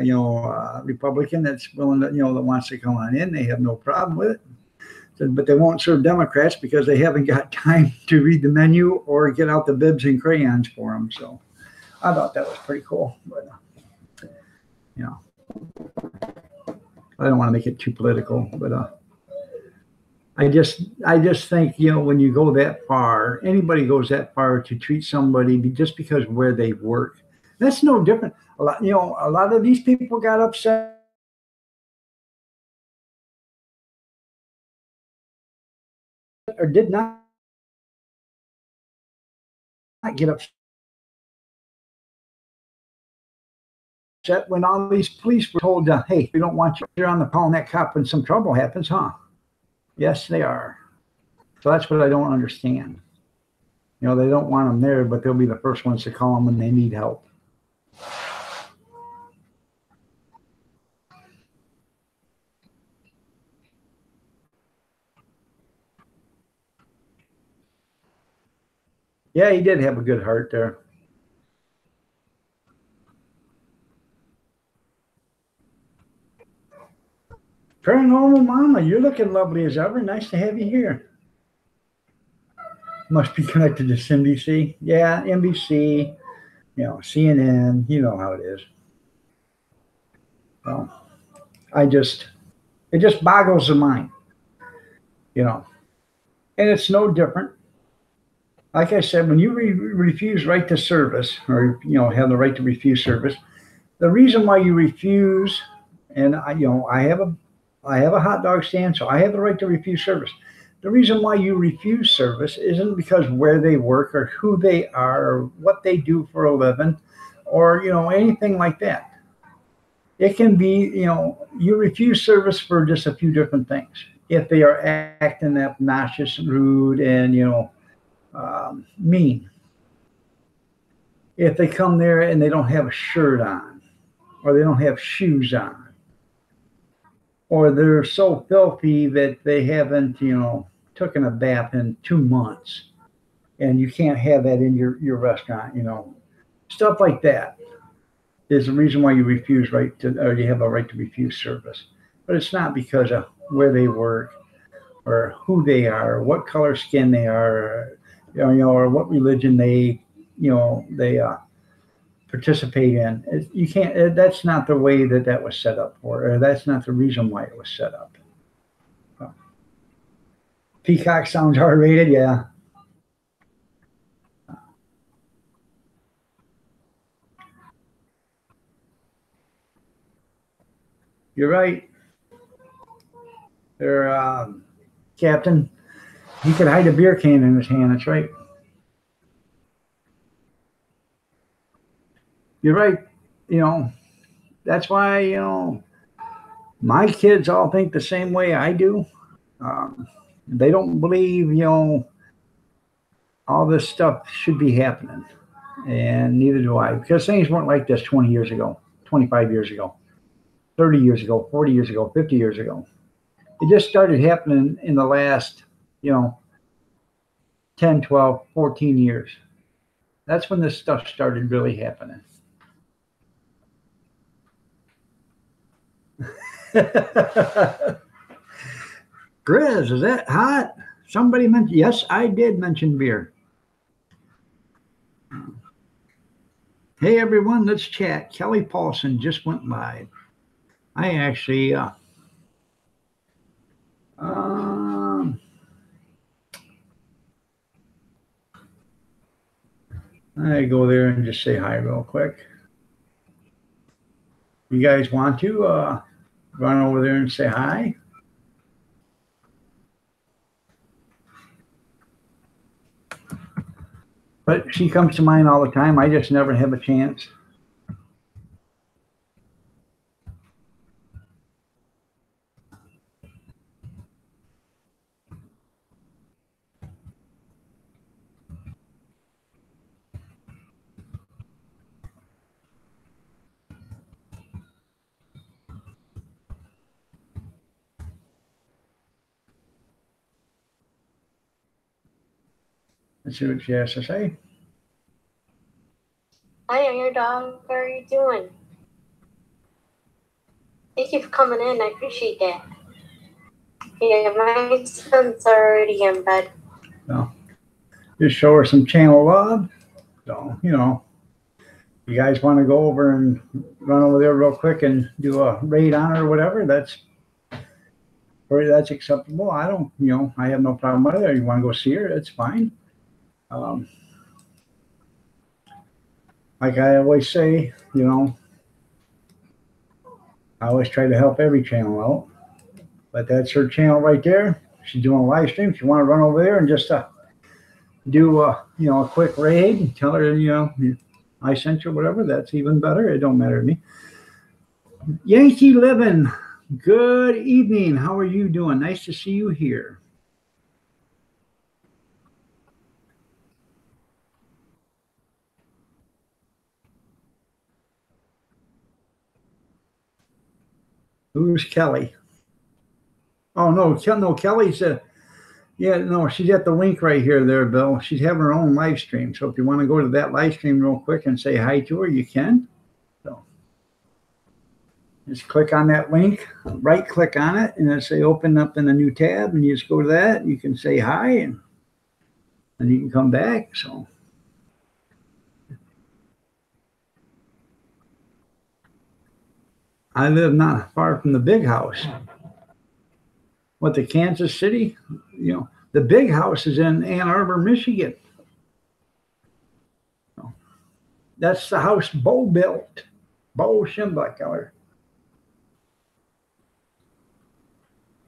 Republican that's willing to that wants to come on in. They have no problem with it, but they won't serve Democrats because they haven't got time to read the menu or get out the bibs and crayons for them. So I thought that was pretty cool, but I don't want to make it too political, but. I just think, when you go that far, anybody goes that far to treat somebody just because where they work, that's no different. A lot of these people got upset or did not get upset when all these police were told, hey, we don't want you on the calling that cop when some trouble happens, huh? Yes, they are. So that's what I don't understand. They don't want them there, but they'll be the first ones to call them when they need help. Yeah, he did have a good heart there. Paranormal Mama, you're looking lovely as ever. Nice to have you here. Must be connected to NBC. Yeah, NBC, CNN, you know how it is. So it just boggles the mind, and it's no different. Like I said, when you refuse right to service or, have the right to refuse service, the reason why you refuse, and I have a hot dog stand, so I have the right to refuse service. The reason why you refuse service isn't because where they work or who they are or what they do for a living or, anything like that. It can be, you refuse service for just a few different things. If they are acting obnoxious, rude, and, mean. If they come there and they don't have a shirt on or they don't have shoes on, or they're so filthy that they haven't, taken a bath in 2 months, and you can't have that in your restaurant, stuff like that is the reason why you refuse or you have a right to refuse service. But it's not because of where they work or who they are, or what color skin they are, or what religion they participate in. You can't. That's not the way that was set up for, or that's not the reason why it was set up. Peacock sounds R-rated, yeah. You're right. They're Captain. He could hide a beer can in his hand. That's right. You're right. That's why, my kids all think the same way I do. They don't believe, all this stuff should be happening. And neither do I. Because things weren't like this 20 years ago, 25 years ago, 30 years ago, 40 years ago, 50 years ago. It just started happening in the last, 10, 12, 14 years. That's when this stuff started really happening. Grizz, is that hot? Somebody mentioned, yes, I did mention beer. Hey everyone, let's chat. Kelly Paulson just went live. I actually, I go there and just say hi real quick. You guys want to run over there and say hi? But she comes to mind all the time. I just never have a chance. Let's see what she has to say. Hi, Underdog. How are you doing? Thank you for coming in. I appreciate that. Yeah, my son's already in bed. So, just show her some channel love. So, you know, you guys want to go over and run over there real quick and do a raid on her or whatever, that's acceptable. I don't, you know, I have no problem with it. You want to go see her, it's fine. Like I always say, you know, I always try to help every channel out, but that's her channel right there. She's doing a live stream. If you want to run over there and just do you know, a quick raid and tell her, you know, I sent you whatever, that's even better. It don't matter to me. Yankee Living, good evening. How are you doing? Nice to see you here. Who's Kelly? Oh no, Kelly's yeah, no, she's at the link right here there, Bill. She's having her own live stream. So if you want to go to that live stream real quick and say hi to her, you can. So just click on that link, right click on it, and it'll say open up in a new tab, and you just go to that, you can say hi, and you can come back. So I live not far from the big house. What, the Kansas City? You know, the big house is in Ann Arbor, Michigan. So that's the house Bo built. Bo Schembechler.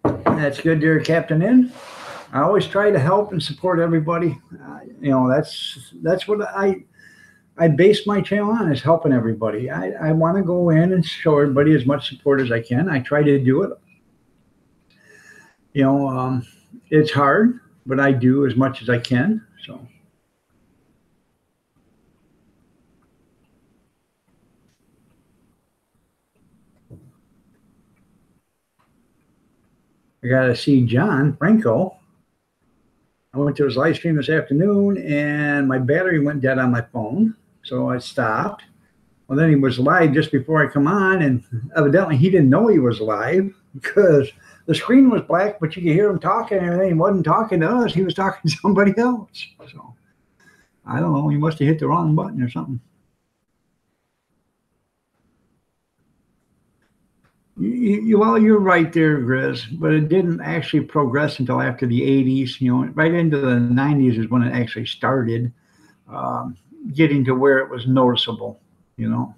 That's good, dear Captain In. I always try to help and support everybody. You know, that's what I base my channel on, is helping everybody. I want to go in and show everybody as much support as I can. I try to do it. You know, it's hard, but I do as much as I can. So. I got to see John Franco. I went to his live stream this afternoon, and my battery went dead on my phone, so I stopped. Well, then he was live just before I come on, and evidently he didn't know he was live because the screen was black, but you could hear him talking and everything. He wasn't talking to us. He was talking to somebody else. So I don't know. He must have hit the wrong button or something. Well, you're right there, Grizz, but it didn't actually progress until after the 80s. You know, right into the 90s is when it actually started getting to where it was noticeable, you know.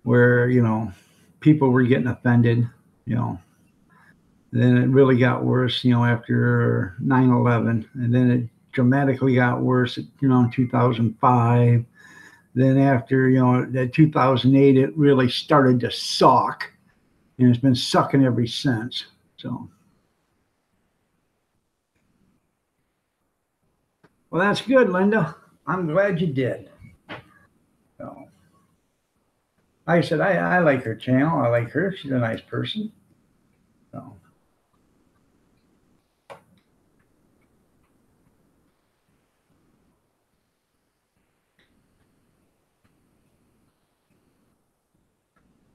Where, you know, people were getting offended, you know. Then it really got worse, you know, after 9/11, and then it dramatically got worse, you know, in 2005. Then after, you know, that 2008, it really started to suck, and it's been sucking ever since. So, well, that's good, Linda. I'm glad you did. So, like I said, I like her channel. I like her. She's a nice person. So,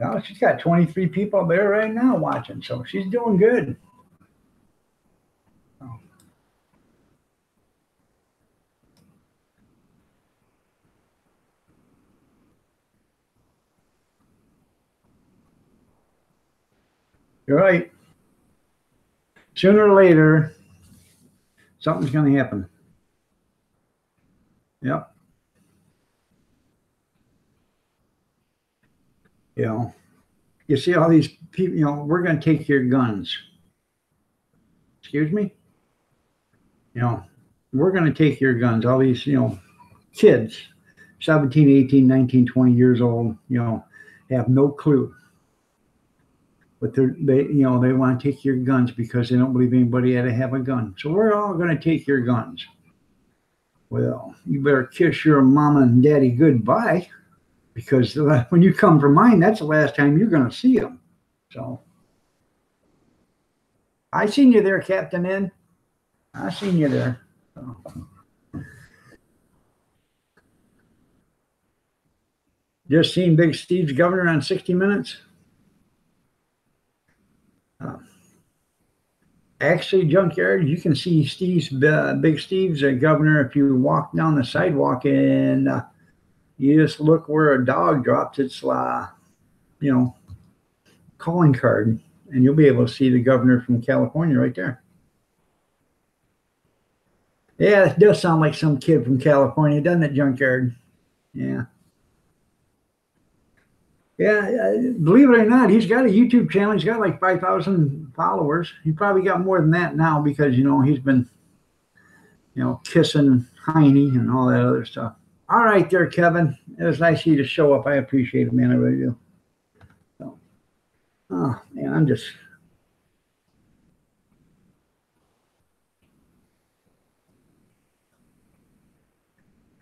Well, she's got 23 people there right now watching, so she's doing good. Oh. You're right. Sooner or later, something's going to happen. Yep. You know, you see all these people, you know, we're going to take your guns. Excuse me? You know, we're going to take your guns. All these, you know, kids, 17, 18, 19, 20 years old, you know, have no clue. But you know, they want to take your guns because they don't believe anybody had to have a gun. So we're all going to take your guns. Well, you better kiss your mama and daddy goodbye, because when you come for mine, that's the last time you're going to see them. So I seen you there, Captain N. I seen you there. So. Just seen Big Steve's governor on 60 Minutes. Actually, Junkyard, you can see Big Steve's governor if you walk down the sidewalk and you just look where a dog drops its, you know, calling card, and you'll be able to see the governor from California right there. Yeah, it does sound like some kid from California, doesn't it, Junkyard? Yeah. Yeah, believe it or not, he's got a YouTube channel. He's got like 5,000 followers. He probably got more than that now because, you know, he's been, you know, kissing Heine and all that other stuff. All right there, Kevin. It was nice of you to show up. I appreciate it, man. I really do. So, oh, man, I'm just...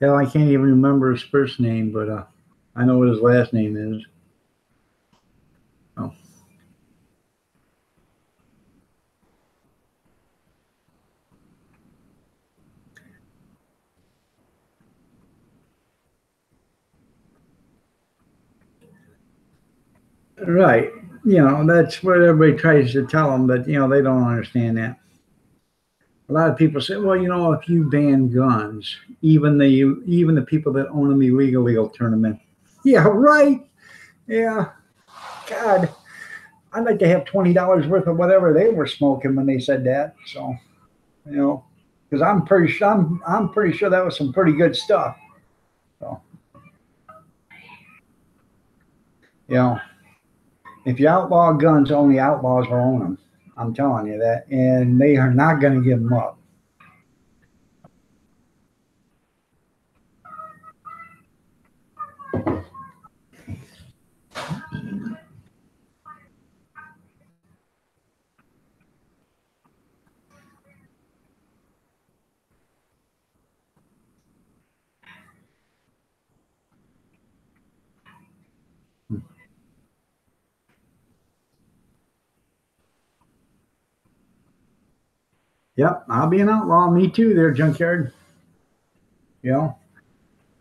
Hell, I can't even remember his first name, but I know what his last name is. Oh. Right. You know, that's what everybody tries to tell them, but, you know, they don't understand that. A lot of people say, well, you know, if you ban guns, even the people that own them illegally will turn them in. Yeah, right. Yeah. God, I'd like to have $20 worth of whatever they were smoking when they said that. So, you know, because I'm pretty sure that was some pretty good stuff. So, you know, if you outlaw guns, only outlaws will own them. I'm telling you that, and they are not going to give them up. Yep, I'll be an outlaw. Me too, there, Junkyard. You know,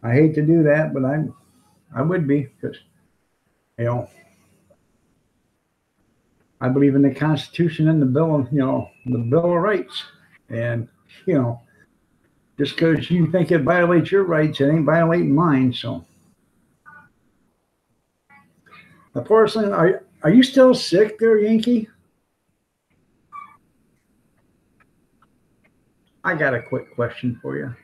I hate to do that, but I would be, because, you know, I believe in the Constitution and the Bill of, you know, the Bill of Rights. And, you know, just because you think it violates your rights, it ain't violating mine. So, the porcelain, are you still sick there, Yankee? I got a quick question for you.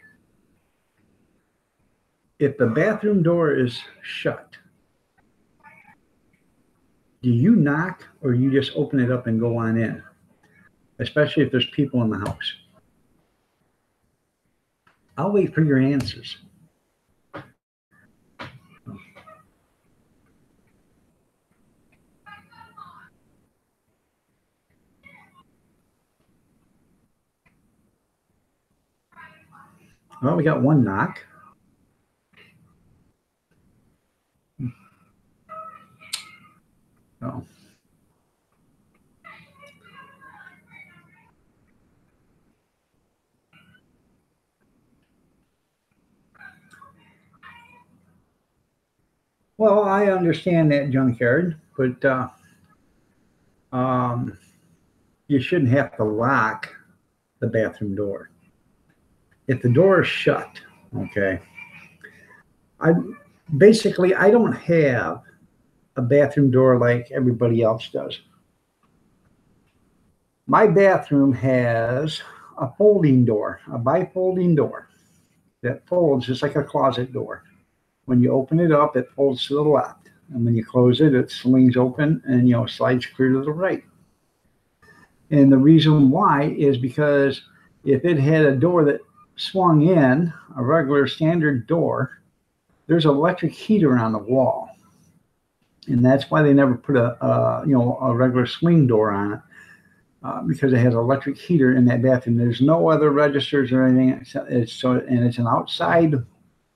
If the bathroom door is shut, do you knock or you just open it up and go on in? Especially if there's people in the house. I'll wait for your answers. Well, we got one knock. Oh. Well, I understand that, junkyard, but you shouldn't have to lock the bathroom door. If the door is shut, okay, I basically I don't have a bathroom door like everybody else does. My bathroom has a folding door, a bifolding door that folds just like a closet door. When you open it up, it folds to the left. And when you close it, it swings open and, slides clear to the right. And the reason why is because if it had a door that swung in, a regular standard door, there's an electric heater on the wall. And that's why they never put a regular swing door on it. Because it has an electric heater in that bathroom. There's no other registers or anything. It's an outside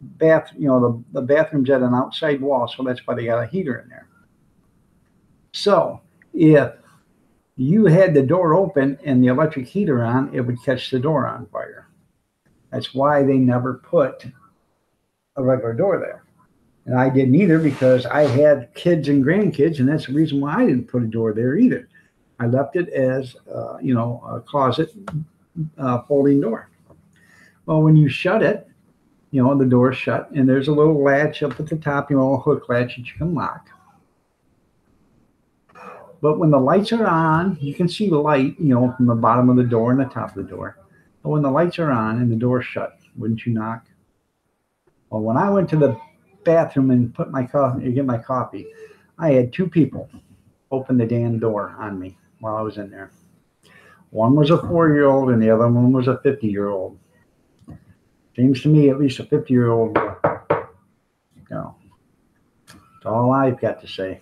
bath. The bathroom's at an outside wall, so that's why they got a heater in there. So if you had the door open and the electric heater on, it would catch the door on fire. That's why they never put a regular door there. And I didn't either because I had kids and grandkids, and that's the reason why I didn't put a door there either. I left it as, a closet folding door. Well, when you shut it, the door is shut, and there's a little latch up at the top, a hook latch that you can lock. But when the lights are on, you can see the light, from the bottom of the door and the top of the door. But when the lights are on and the door is shut, wouldn't you knock? Well, when I went to the bathroom and get my coffee, I had two people open the damn door on me while I was in there. One was a 4-year-old and the other one was a 50-year-old. Seems to me at least a 50-year-old, that's all I've got to say.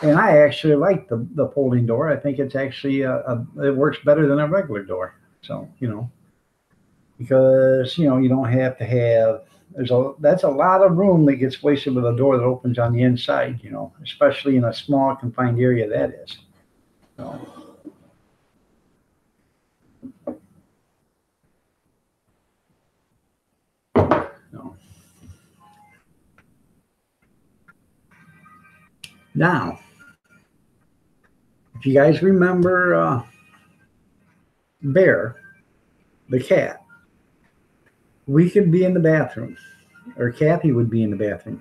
And I actually like the folding door. I think it's actually, it works better than a regular door. So, because, you don't have to have, that's a lot of room that gets wasted with a door that opens on the inside, especially in a small confined area that is. Now, if you guys remember Bear, the cat, we could be in the bathroom, or Kathy would be in the bathroom,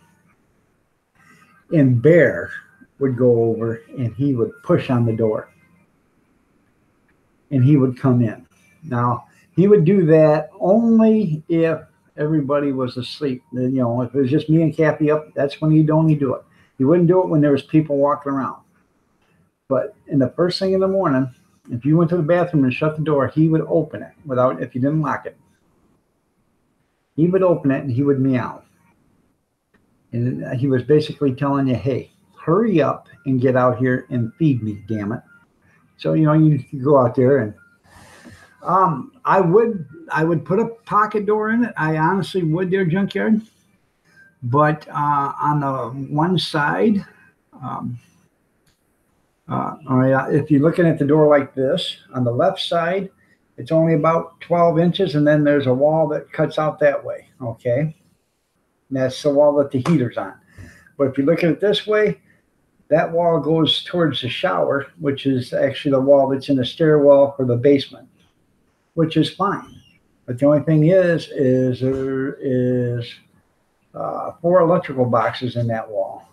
and Bear would go over and he would push on the door and he would come in. Now, he would do that only if everybody was asleep. Then, if it was just me and Kathy up, that's when he'd only do it. He wouldn't do it when there was people walking around. But in the first thing in the morning, if you went to the bathroom and shut the door, he would open it if you didn't lock it. He would open it and he would meow. And he was basically telling you, hey, hurry up and get out here and feed me, damn it. So, you go out there and I would put a pocket door in it. I honestly would there, junkyard. But on the one side, if you're looking at the door like this, on the left side, it's only about 12 inches, and then there's a wall that cuts out that way, okay? And that's the wall that the heater's on. But if you look at it this way, that wall goes towards the shower, which is actually the wall that's in the stairwell for the basement, which is fine. But the only thing is there is 4 electrical boxes in that wall.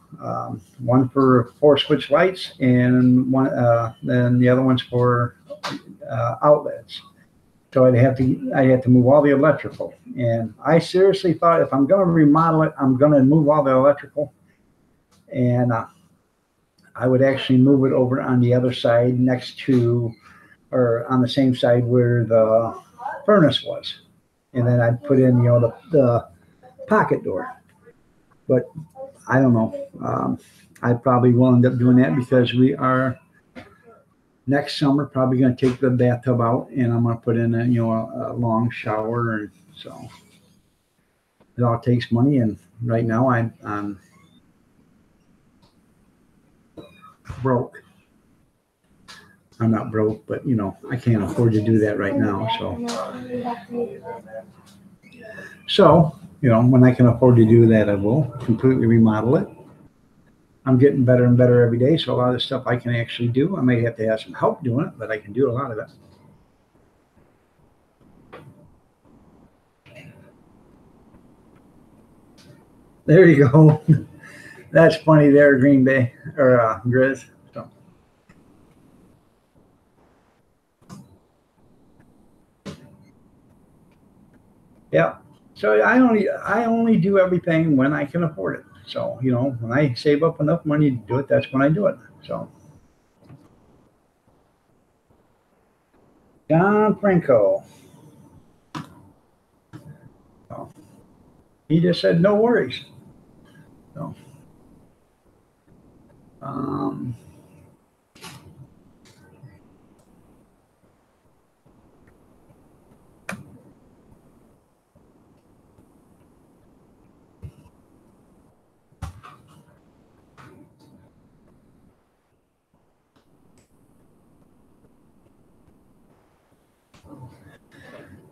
One for 4 switch lights, and then the other one's for outlets. So I'd have to move all the electrical. And I seriously thought if I'm going to remodel it, I'm going to move all the electrical. And I would actually move it over on the other side next to, or on the same side where the furnace was. And then I'd put in, the pocket door. But I don't know. I probably will end up doing that because we are next summer probably going to take the bathtub out and I'm going to put in a long shower, and so it all takes money. And right now I'm broke. I'm not broke, but I can't afford to do that right now. So So, when I can afford to do that, I will completely remodel it. I'm getting better and better every day, so a lot of the stuff I can actually do. I may have to have some help doing it, but I can do a lot of it. There you go. That's funny there, Green Bay, or Grizz. So. Yeah. So I only do everything when I can afford it. So, when I save up enough money to do it, that's when I do it. So. John Franco. So, he just said, no worries. So,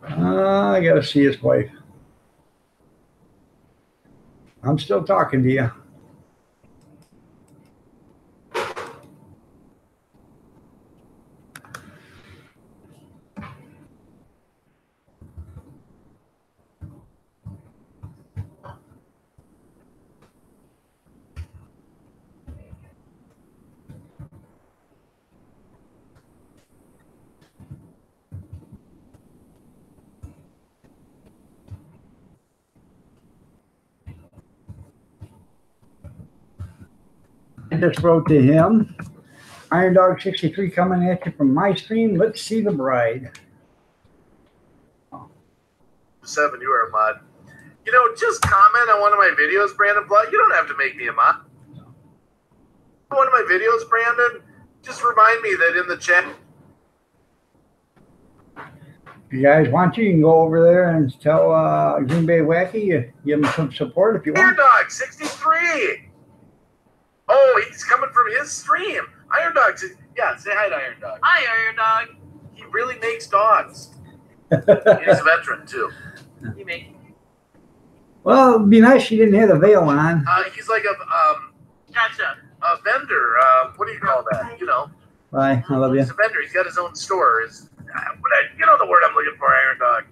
I got to see his wife. I'm still talking to you. I just wrote to him. Iron Dog 63 coming at you from my stream. Let's see the bride. 7, you are a mod. Just comment on one of my videos, Brandon Blood. You don't have to make me a mod. One of my videos, Brandon, just remind me that in the chat. If you guys want to, you can go over there and tell Green Bay Wacky, give him some support if you Iron want. Dog 63. Oh, he's coming from his stream. Iron Dog, yeah, say hi to Iron Dog. Hi, Iron Dog. He really makes dogs. He's a veteran, too. You make. Well, it'd be nice if you didn't have the veil on. He's like a vendor. What do you call that? Bye, I love you. He's a vendor. He's got his own store. You know the word I'm looking for, Iron Dog.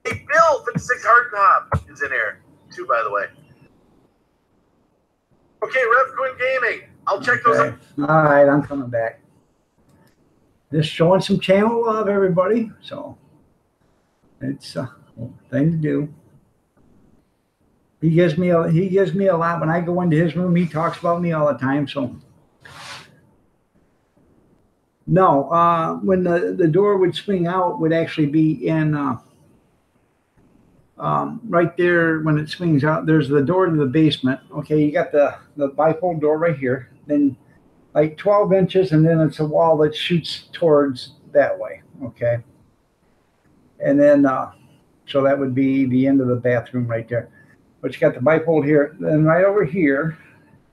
Hey, Bill, 56 Hardtop is in here, too, by the way. Okay, Rev Quinn Gaming. I'll check those out. All right, I'm coming back. Just showing some channel love, everybody. So it's a thing to do. He gives me a lot. When I go into his room, he talks about me all the time. So no, when the door would swing out, would actually be in right there. When it swings out, there's the door to the basement. Okay, you got the bifold door right here. Then like 12 inches, and then it's a wall that shoots towards that way. Okay, and then so that would be the end of the bathroom right there. But you got the bifold here. Then right over here,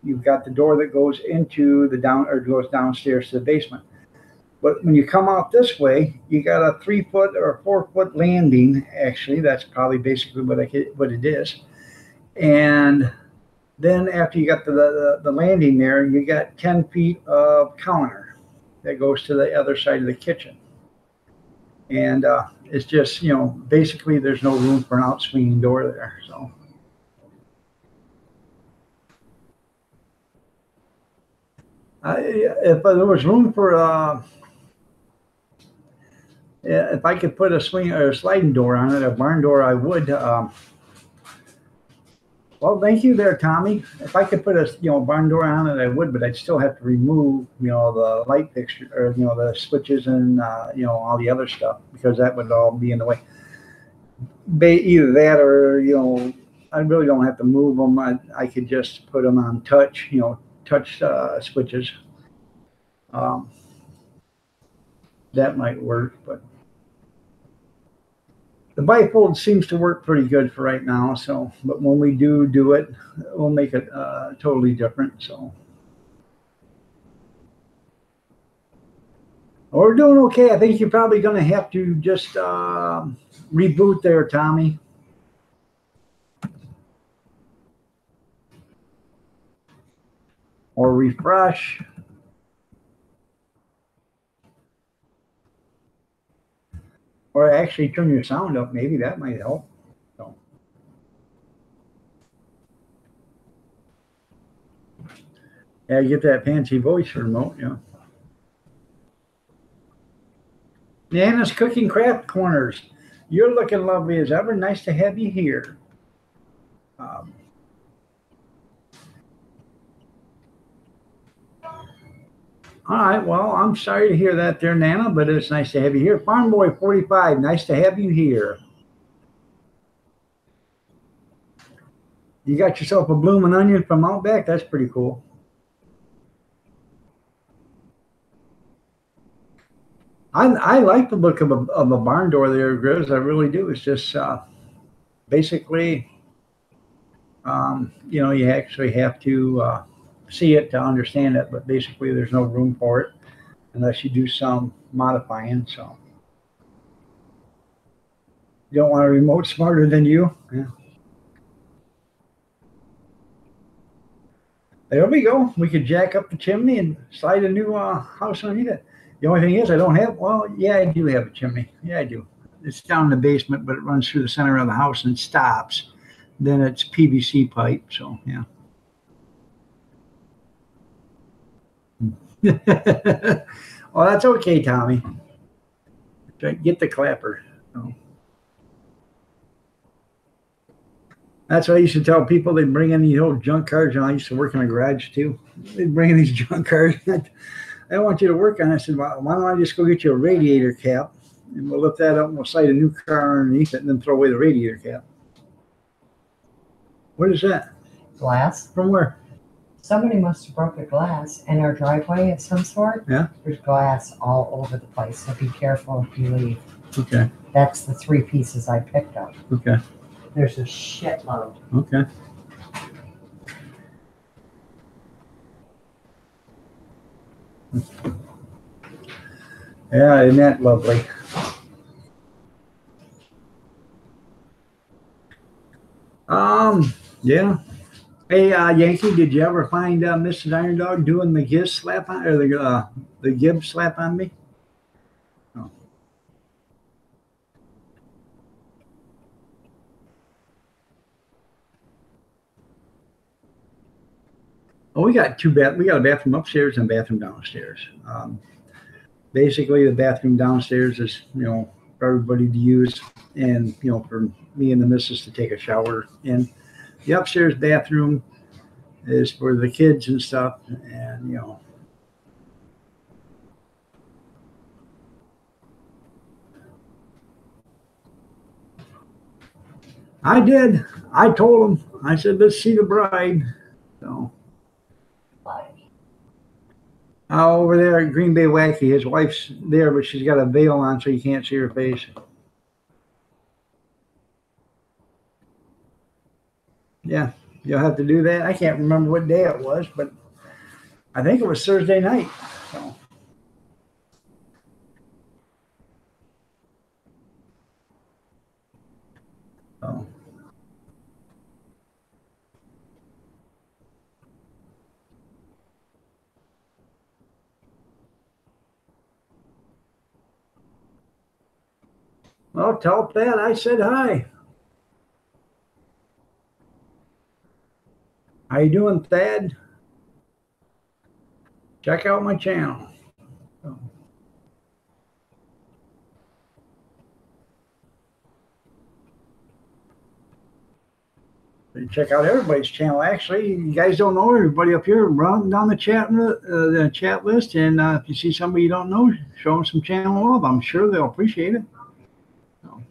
you've got the door that goes into the goes downstairs to the basement. But when you come out this way, you got a 3-foot or a 4-foot landing. Actually, that's probably basically what it is. And then after you got the landing there, you got 10 feet of counter that goes to the other side of the kitchen. And it's just, basically there's no room for an out swinging door there. So. If there was room for, if I could put a swing or a sliding door on it, a barn door, I would. Well, thank you there, Tommy. If I could put a barn door on it, I would, but I'd still have to remove the light fixture or the switches and all the other stuff, because that would all be in the way. Either that or I really don't have to move them. I could just put them on touch switches. That might work, but the bifold seems to work pretty good for right now. So, but when we do it, we'll make it totally different. So, We're doing okay. I think you're probably going to have to just reboot there, Tommy. Or refresh. Or actually turn your sound up. Maybe that might help. So. Yeah, get that fancy voice remote, yeah. Nana's Cooking Craft Corners. You're looking lovely as ever. Nice to have you here. All right, well, I'm sorry to hear that there, Nana, but it's nice to have you here. Farm Boy 45, nice to have you here. You got yourself a blooming onion from Outback? That's pretty cool. I like the look of a barn door there, Grizz. I really do. It's just basically, you know, you actually have to see it to understand it, but basically there's no room for it unless you do some modifying. So you don't want a remote smarter than you. Yeah. There we go. We could jack up the chimney and slide a new house underneath it. The only thing is I don't have, well, yeah, I do have a chimney. Yeah, I do. It's down in the basement, but it runs through the center of the house and stops. Then it's PVC pipe, so yeah. Well, that's okay, Tommy. Get the clapper. So. That's what I used to tell people. They'd bring in these old junk cars, and I used to work in a garage too. They'd bring in these junk cars. I want you to work on it. I said, well, why don't I just go get you a radiator cap, and we'll lift that up and we'll slide a new car underneath it and then throw away the radiator cap. What is that? Glass. From where? Somebody must have broke a glass in our driveway of some sort. Yeah. There's glass all over the place, so be careful if you leave. Okay. That's the 3 pieces I picked up. Okay. There's a shitload. Okay. Yeah, isn't that lovely? Yeah. Hey, Yankee, did you ever find Mrs. Iron Dog doing the Giz slap on, or the Gibbs slap on me? Oh. Oh, we got a bathroom upstairs and a bathroom downstairs. Basically, the bathroom downstairs is, you know, for everybody to use, and, you know, for me and the missus to take a shower in. The upstairs bathroom is for the kids and stuff, and, you know. I did. I told him. I said, let's see the bride. So. Over there at Green Bay Wacky, his wife's there, but she's got a veil on so you can't see her face. Yeah, you'll have to do that. I can't remember what day it was, but I think it was Thursday night. So. Oh. Well, tell Pat I said hi. How you doing, Thad? Check out my channel. So. Check out everybody's channel. Actually, you guys don't know everybody up here. Run down the chat list, and if you see somebody you don't know, show them some channel love. I'm sure they'll appreciate it. So.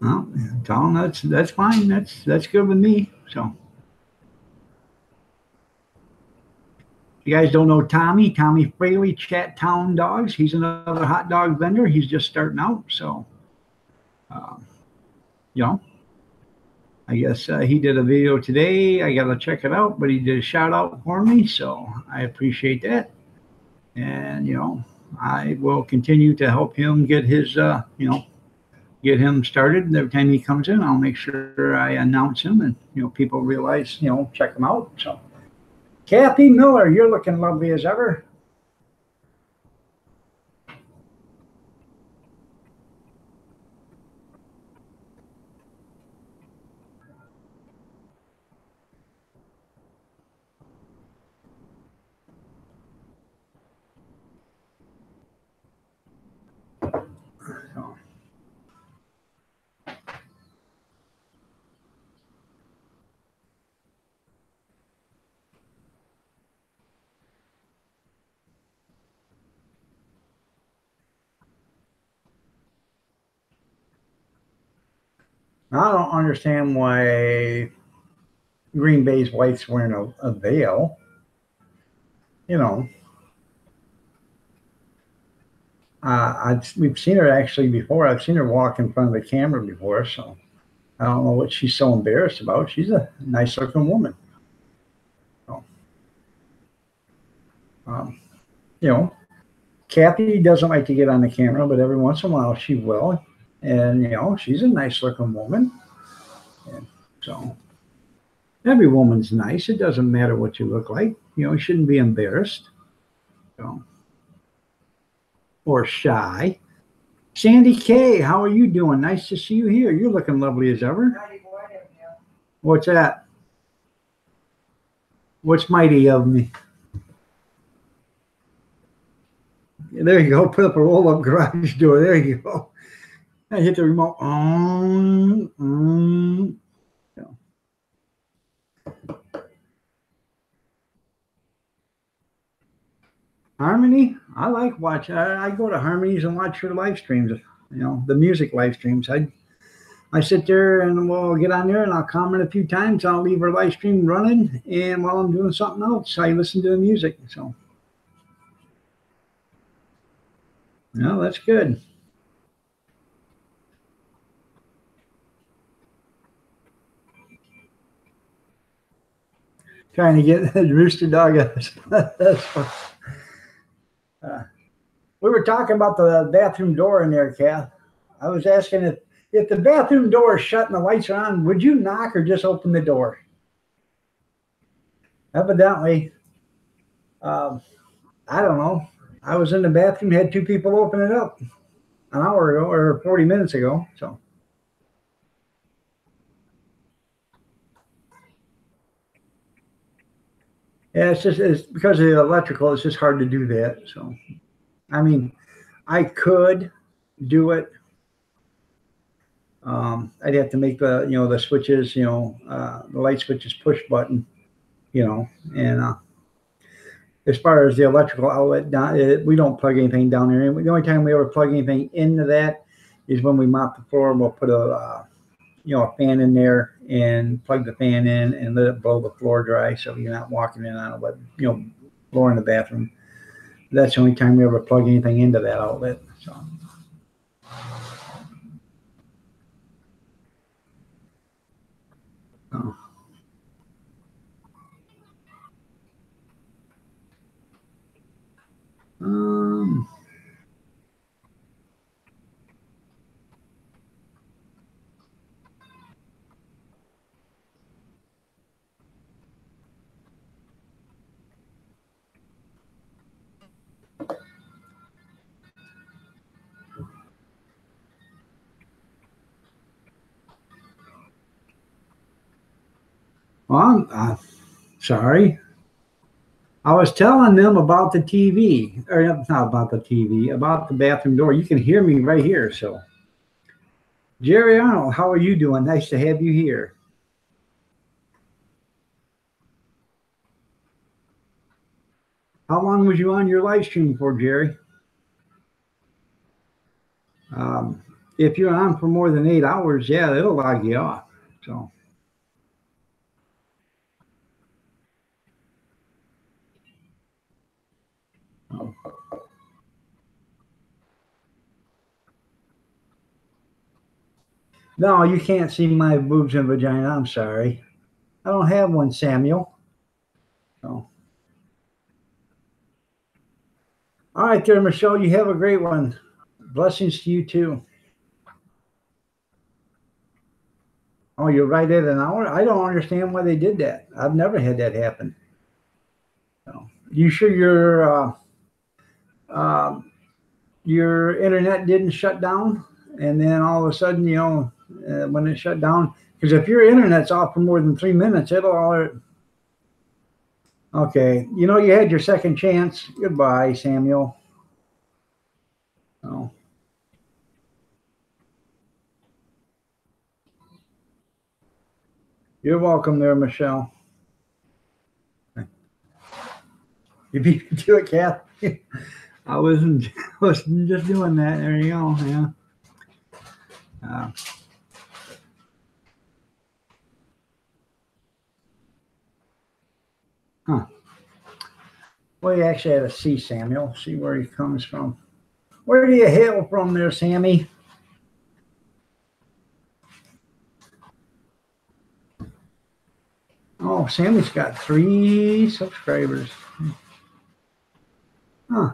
Well, tell them that's fine. That's good with me. So. You guys don't know Tommy Fraley, Chat Town Dogs. He's another hot dog vendor. He's just starting out. So, you know, I guess he did a video today. I got to check it out, but he did a shout out for me. So I appreciate that. And, I will continue to help him get his, get him started. And every time he comes in, I'll make sure I announce him and, people realize, check him out. So, Kathy Miller, you're looking lovely as ever. So. I don't understand why Green Bay's wife's wearing a veil. We've seen her actually before. I've seen her walk in front of the camera before, so I don't know what she's so embarrassed about. She's a nice looking woman. So, Kathy doesn't like to get on the camera, but every once in a while she will. And, she's a nice looking woman. And so every woman's nice. It doesn't matter what you look like. You shouldn't be embarrassed. So, or shy. Sandy K, how are you doing? Nice to see you here. You're looking lovely as ever. What's that? What's mighty of me? There you go. Put up a roll-up garage door. There you go. I hit the remote. Harmony, I like watching. I go to Harmonies and watch her live streams. The music live streams. I sit there and we'll get on there and I'll comment a few times. I'll leave her live stream running, and while I'm doing something else, I listen to the music. So, that's good. Trying to get the rooster dog. We were talking about the bathroom door in there, Kath. I was asking if the bathroom door is shut and the lights are on, would you knock or just open the door? Evidently, I don't know. I was in the bathroom, had two people open it up an hour ago or 40 minutes ago. So. Yeah, it's because of the electrical, it's just hard to do that. So, I mean, I could do it. I'd have to make the switches, the light switches push button, and as far as the electrical outlet, we don't plug anything down there. The only time we ever plug anything into that is when we mop the floor. We'll put a fan in there and plug the fan in and let it blow the floor dry, so you're not walking in on a wet, floor in the bathroom. That's the only time we ever plug anything into that outlet. So. Oh. Well, I'm sorry. I was telling them about the TV, or not about the TV, about the bathroom door. You can hear me right here. So, Jerry Arnold, how are you doing? Nice to have you here. How long was you on your live stream for, Jerry? If you're on for more than 8 hours, yeah, it'll log you off. So. No, you can't see my boobs and vagina. I'm sorry. I don't have one, Samuel. So. All right there, Michelle. You have a great one. Blessings to you too. Oh, you're right at an hour? I don't understand why they did that. I've never had that happen. So, you sure your internet didn't shut down? And then all of a sudden, you know, when it shut down, because if your internet's off for more than 3 minutes, it'll all. Okay, you know, you had your second chance. Goodbye, Samuel. Oh. You're welcome there, Michelle. You beat me to it, Kath. I wasn't just doing that. There you go. Yeah. Huh. Well, you actually had to see Samuel, see where he comes from. Where do you hail from there, Sammy? Oh, Sammy's got 3 subscribers. Huh.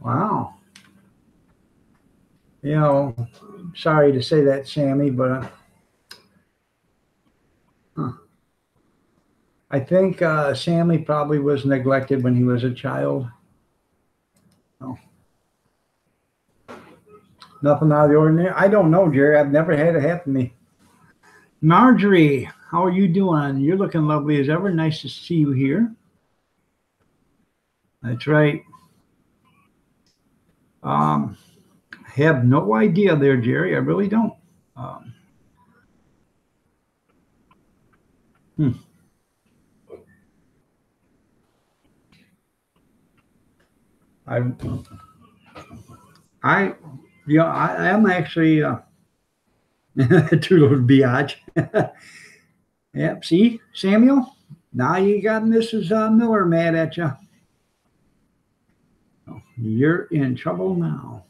Wow. You know, sorry to say that, Sammy, but I think Sammy probably was neglected when he was a child. Oh. Nothing out of the ordinary. I don't know, Jerry. I've never had it happen to me. Marjorie, how are you doing? You're looking lovely as ever. Nice to see you here. That's right. Have no idea there, Jerry. I really don't. I am actually too little biatch. Yep. See, Samuel. Now you got Mrs. Miller mad at you. Oh, you're in trouble now.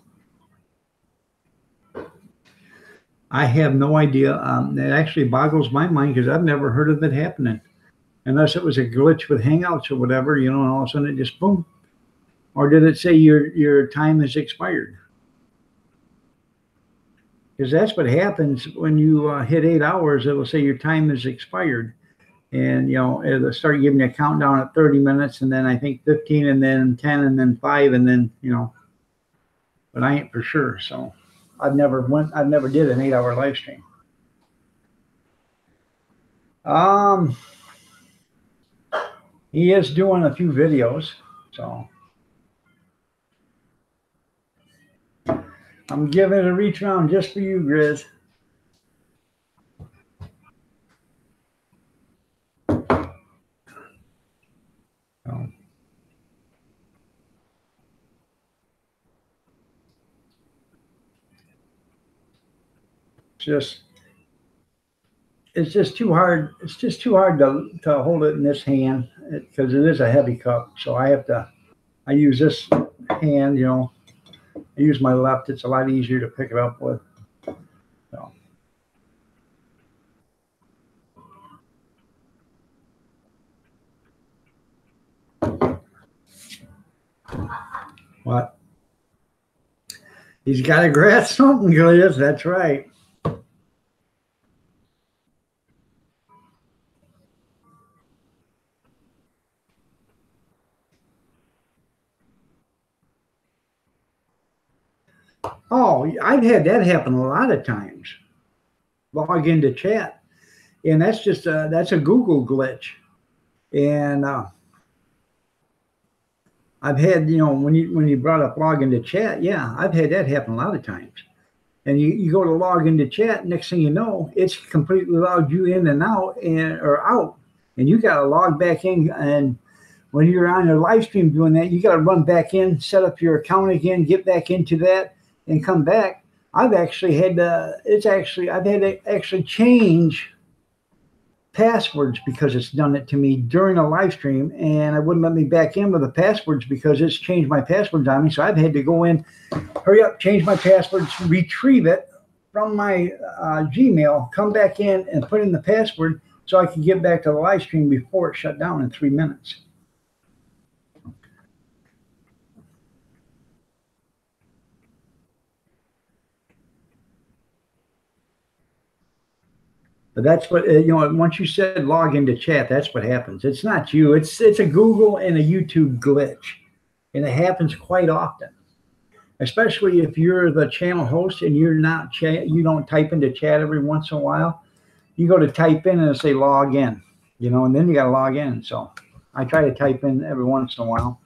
I have no idea. It actually boggles my mind because I've never heard of it happening, unless it was a glitch with Hangouts or whatever. You know, and all of a sudden it just boom. Or did it say your time has expired? Because that's what happens when you hit 8 hours. It will say your time has expired. And, you know, it'll start giving you a countdown at 30 minutes, and then I think 15, and then 10, and then 5, and then, you know. But I ain't for sure. So I've never did an 8-hour live stream. He is doing a few videos, so. I'm giving it a reach around just for you, Grizz. It's just too hard. It's just too hard to hold it in this hand because it is a heavy cup. So I use this hand, you know. I use my left. It's a lot easier to pick it up with. So. What? He's got to grasp something, Gillias. That's right. Oh, I've had that happen a lot of times. Log into chat, and that's just that's a Google glitch. And I've had, you know, when you brought up log into chat, yeah, I've had that happen a lot of times. And you go to log into chat, next thing you know, it's completely logged you in and out, or out, and you got to log back in. And when you're on your live stream doing that, you got to run back in, set up your account again, get back into that, and come back. I've actually had to, I've had to actually change passwords because it's done it to me during a live stream, and it wouldn't let me back in with the passwords because it's changed my passwords on me. So I've had to go in, hurry up, change my passwords, retrieve it from my Gmail, come back in and put in the password so I could get back to the live stream before it shut down in 3 minutes. But that's what, you know, once you said log into chat, that's what happens. It's not you. It's a Google and a YouTube glitch. And it happens quite often, especially if you're the channel host and you're not you don't type into chat every once in a while. You go to type in and it'll say log in, you know, and then you got to log in. So I try to type in every once in a while.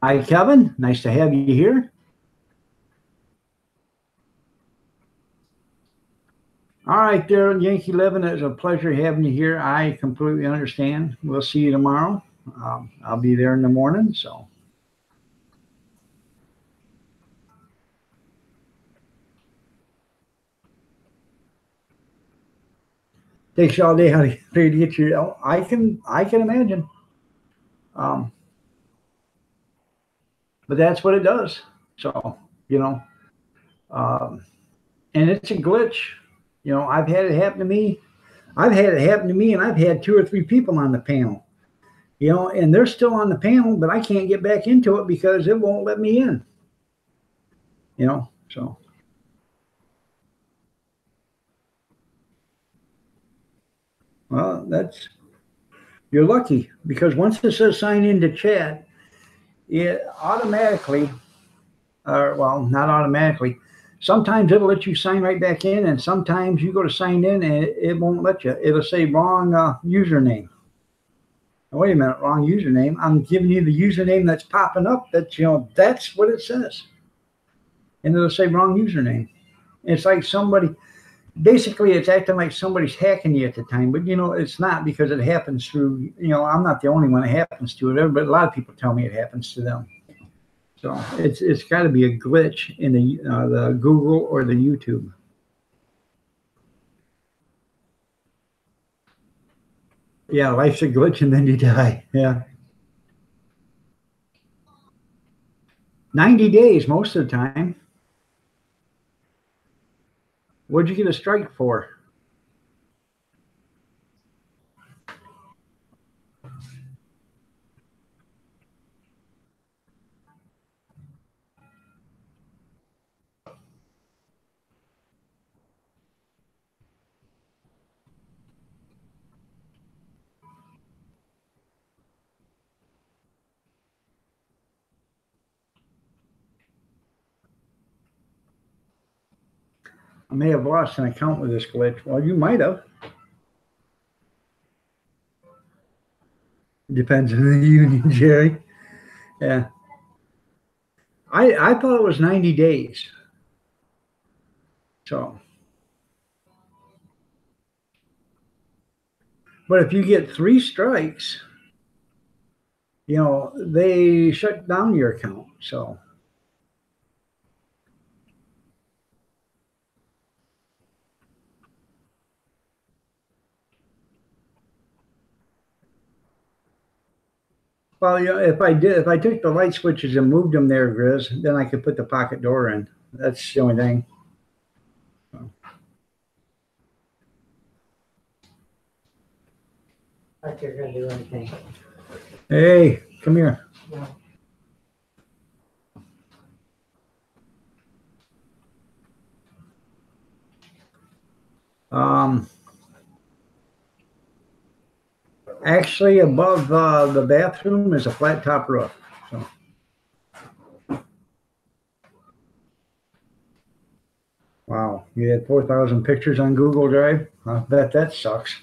Hi, Kevin. Nice to have you here. All right, Darren, Yankee Living, it's a pleasure having you here. I completely understand. We'll see you tomorrow. I'll be there in the morning, so. Takes you all day how to get your, I can imagine. But that's what it does. So, you know, and it's a glitch. You know, I've had it happen to me. I've had it happen to me, and I've had 2 or 3 people on the panel. You know, and they're still on the panel, but I can't get back into it because it won't let me in. You know, so. Well, you're lucky because once it says sign into chat, it automatically, well, not automatically. Sometimes it'll let you sign right back in, and sometimes you go to sign in and it won't let you. It'll say wrong username. Now, wait a minute, wrong username. I'm giving you the username that's popping up. That's, you know, that's what it says. And it'll say wrong username. It's like somebody, basically it's acting like somebody's hacking you at the time, but you know, it's not because it happens through, you know, I'm not the only one it happens to. But a lot of people tell me it happens to them. So it's got to be a glitch in the Google or the YouTube. Yeah, life's a glitch and then you die. Yeah. 90 days most of the time. What'd you get a strike for? I may have lost an account with this glitch. Well, you might have. Depends on the union, Jerry. Yeah. I thought it was 90 days. So. But if you get 3 strikes, you know, they shut down your account. So. Well, you know, if I took the light switches and moved them there, Grizz, then I could put the pocket door in. That's the only thing. So. Like you're gonna do anything. Hey, come here. No. Actually, above the bathroom is a flat top roof. So. Wow, you had 4,000 pictures on Google Drive? I bet that sucks.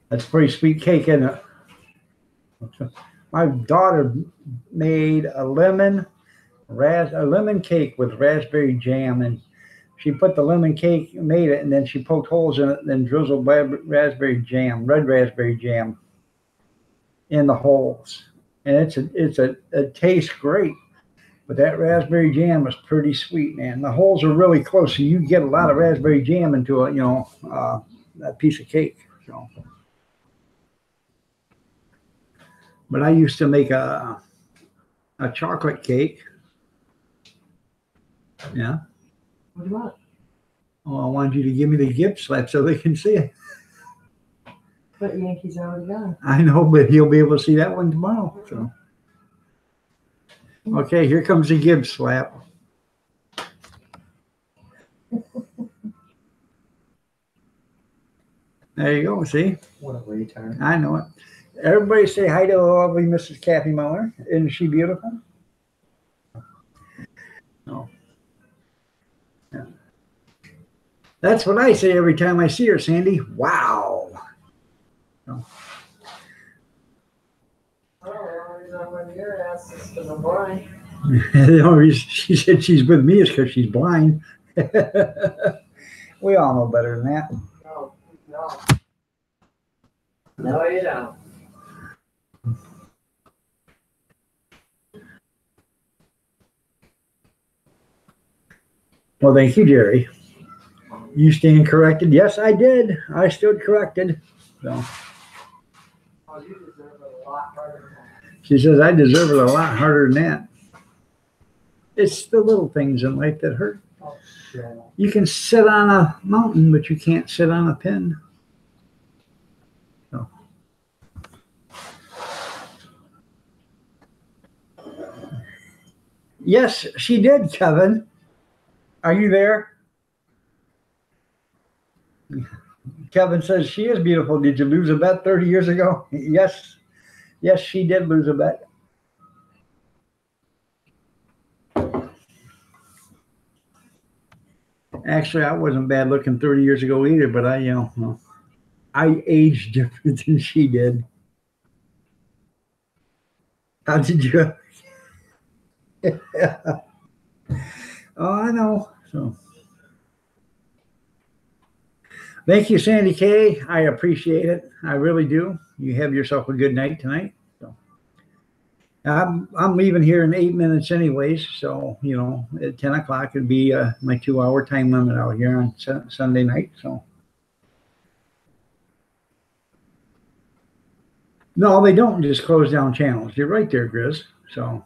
That's pretty sweet cake, isn't it? My daughter made a lemon cake with raspberry jam, and She put the lemon cake, made it, and then she poked holes in it, and then drizzled raspberry jam, red raspberry jam, in the holes. And it tastes great. But that raspberry jam is pretty sweet, man. The holes are really close, so you get a lot of raspberry jam into a, that piece of cake. So, but I used to make a chocolate cake. Yeah. What do you want? Oh, I wanted you to give me the gift slap so they can see it. But Yankees already gone. I know, but he'll be able to see that one tomorrow. So, okay, here comes the Gibbs slap. There you go. See, What a retard. I know it. Everybody say hi to the lovely Mrs. Kathy Muller. Isn't she beautiful? No. Yeah. That's what I say every time I see her, Sandy. Wow. No. Oh, the only reason I'm with your ass is because I'm blind. The only reason she said she's with me is because she's blind. We all know better than that. No, no. No, you don't. Well, thank you, Jerry. You stand corrected? Yes, I did. I stood corrected. So Oh, you deserve it a lot harder than that. she says I deserve it a lot harder than that. It's the little things in life that hurt. Oh, shit. You can sit on a mountain, but you can't sit on a pin. So. Yes, she did, Kevin. Are you there? Kevin says she is beautiful. Did you lose a bet 30 years ago? Yes. Yes, she did lose a bet. Actually, I wasn't bad looking 30 years ago either, but I aged different than she did. How did you? Oh, I know. So, thank you, Sandy K. I appreciate it. I really do. You have yourself a good night tonight. So, I'm leaving here in 8 minutes, anyways. So, at 10 o'clock it'd be my 2-hour time limit out here on Sunday night. So, no, they don't just close down channels. You're right there, Grizz. So,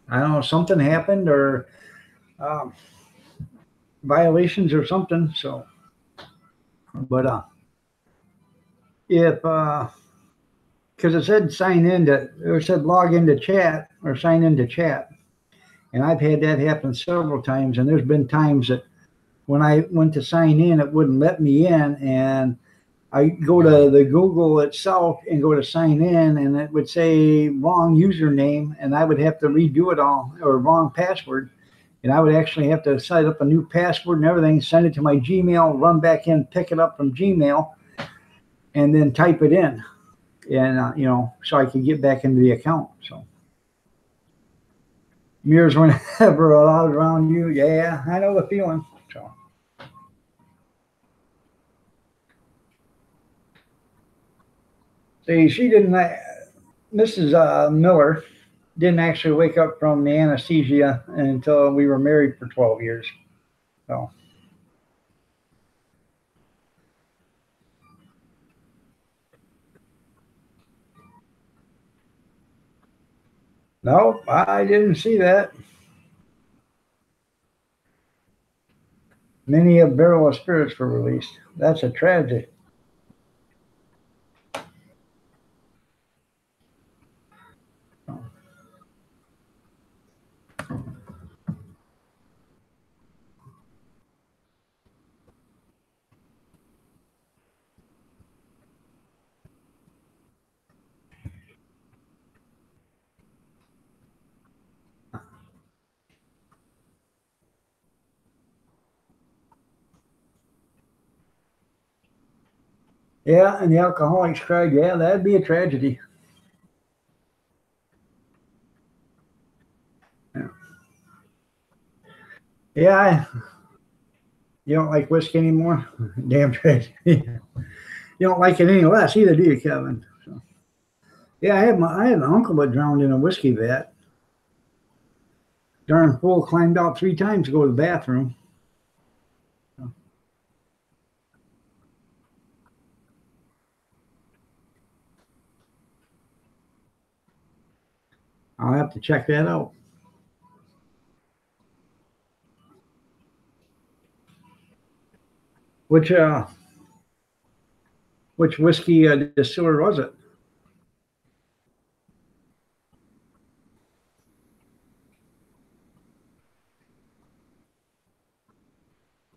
I don't know, something happened or violations or something. So, but if because it said it said log into chat or sign into chat, and I've had that happen several times. And there's been times that when I went to sign in, it wouldn't let me in, and I go to the Google itself and go to sign in, and it would say wrong username, and I would have to redo it all, or wrong password. And I would actually have to set up a new password and everything, send it to my Gmail, run back in, pick it up from Gmail, and then type it in. And, so I could get back into the account. So mirrors were never allowed around you. Yeah, I know the feeling. So. See, she didn't, Mrs. Miller didn't actually wake up from the anesthesia until we were married for 12 years. So. Nope, I didn't see that. Many a barrel of spirits were released. That's a tragedy. Yeah, and the alcoholics cried, yeah, that'd be a tragedy. Yeah. You don't like whiskey anymore? Damn straight. You don't like it any less either, do you, Kevin? So, yeah, I had an uncle that drowned in a whiskey vat. Darn fool climbed out 3 times to go to the bathroom. So. I'll have to check that out. Which whiskey distiller was it?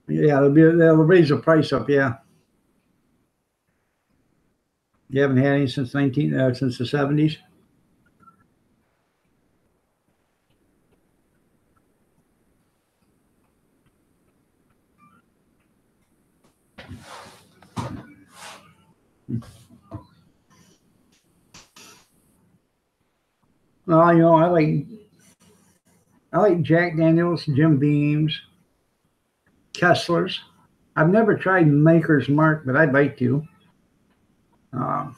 Yeah, that'll raise the price up. Yeah, you haven't had any since since the 70s. Well, you know, I like Jack Daniels, Jim Beams, Kessler's. I've never tried Maker's Mark, but I'd like to. I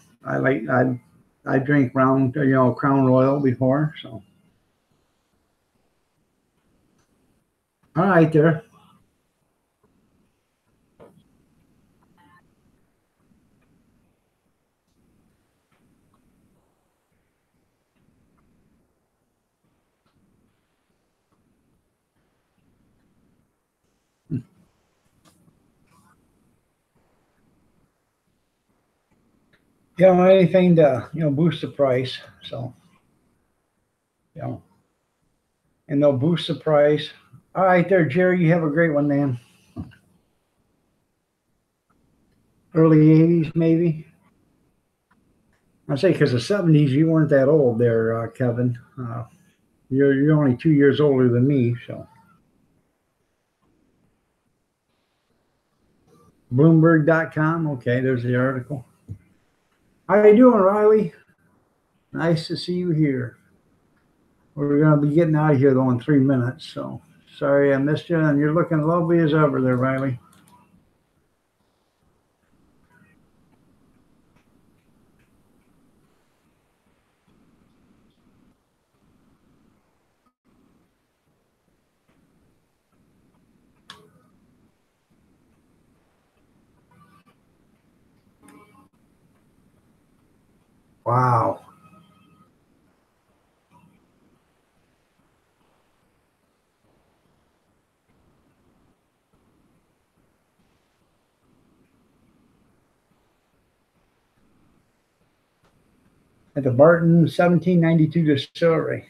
drank Crown Royal before, so. All right, there. You know, anything to, boost the price. So, and they'll boost the price. All right there, Jerry, you have a great one, man. Early 80s, maybe. I say because the 70s, you weren't that old there, Kevin. You're only 2 years older than me, so. Bloomberg.com. Okay, there's the article. How you doing, Riley? Nice to see you here. We're going to be getting out of here, though, in 3 minutes. So, sorry I missed you, and you're looking lovely as ever there, Riley. Wow. At the Barton 1792 distillery.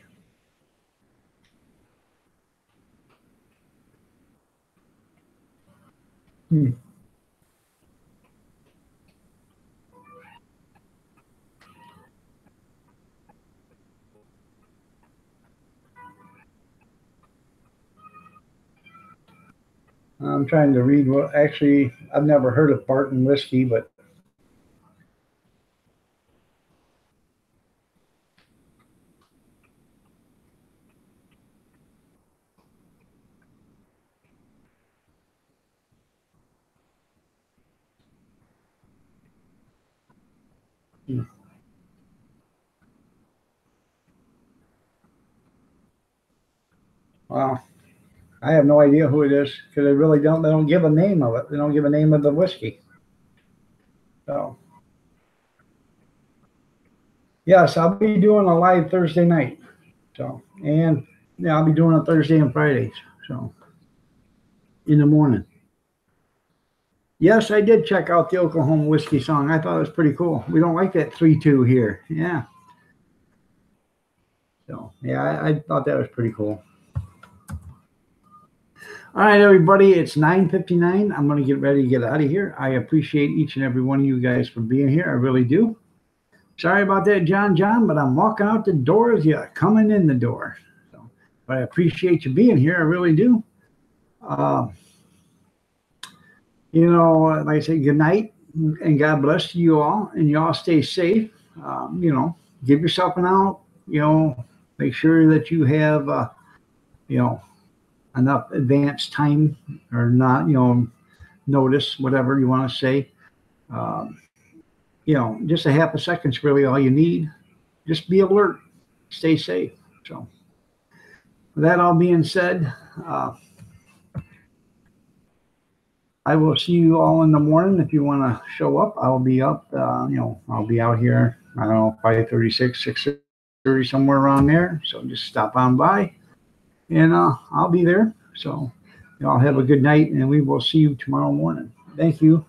I'm trying to read what actually I've never heard of Barton whiskey, but wow. I have no idea who it is because they don't give a name of it. They don't give a name of the whiskey. So, yes, I'll be doing a live Thursday night. So, and yeah, I'll be doing it Thursday and Fridays. So, in the morning. Yes, I did check out the Oklahoma whiskey song. I thought it was pretty cool. We don't like that 3-2 here. Yeah. So, yeah, I thought that was pretty cool. All right, everybody, it's 9:59. I'm going to get ready to get out of here. I appreciate each and every one of you guys for being here. I really do. Sorry about that, John, but I'm walking out the door as you're coming in the door. So, but I appreciate you being here. I really do. Like I say, good night and God bless you all, and you all stay safe. Give yourself an out. Make sure that you have, enough advance time or not, notice, whatever you want to say. Just a half a second's really all you need. Just be alert, stay safe. So with that all being said, I will see you all in the morning. If you want to show up, I'll be up. I'll be out here, I don't know, 5:36, 6:30, somewhere around there. So just stop on by, and I'll be there. So y'all have a good night, and we will see you tomorrow morning. Thank you.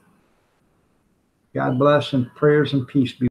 God bless, and prayers and peace be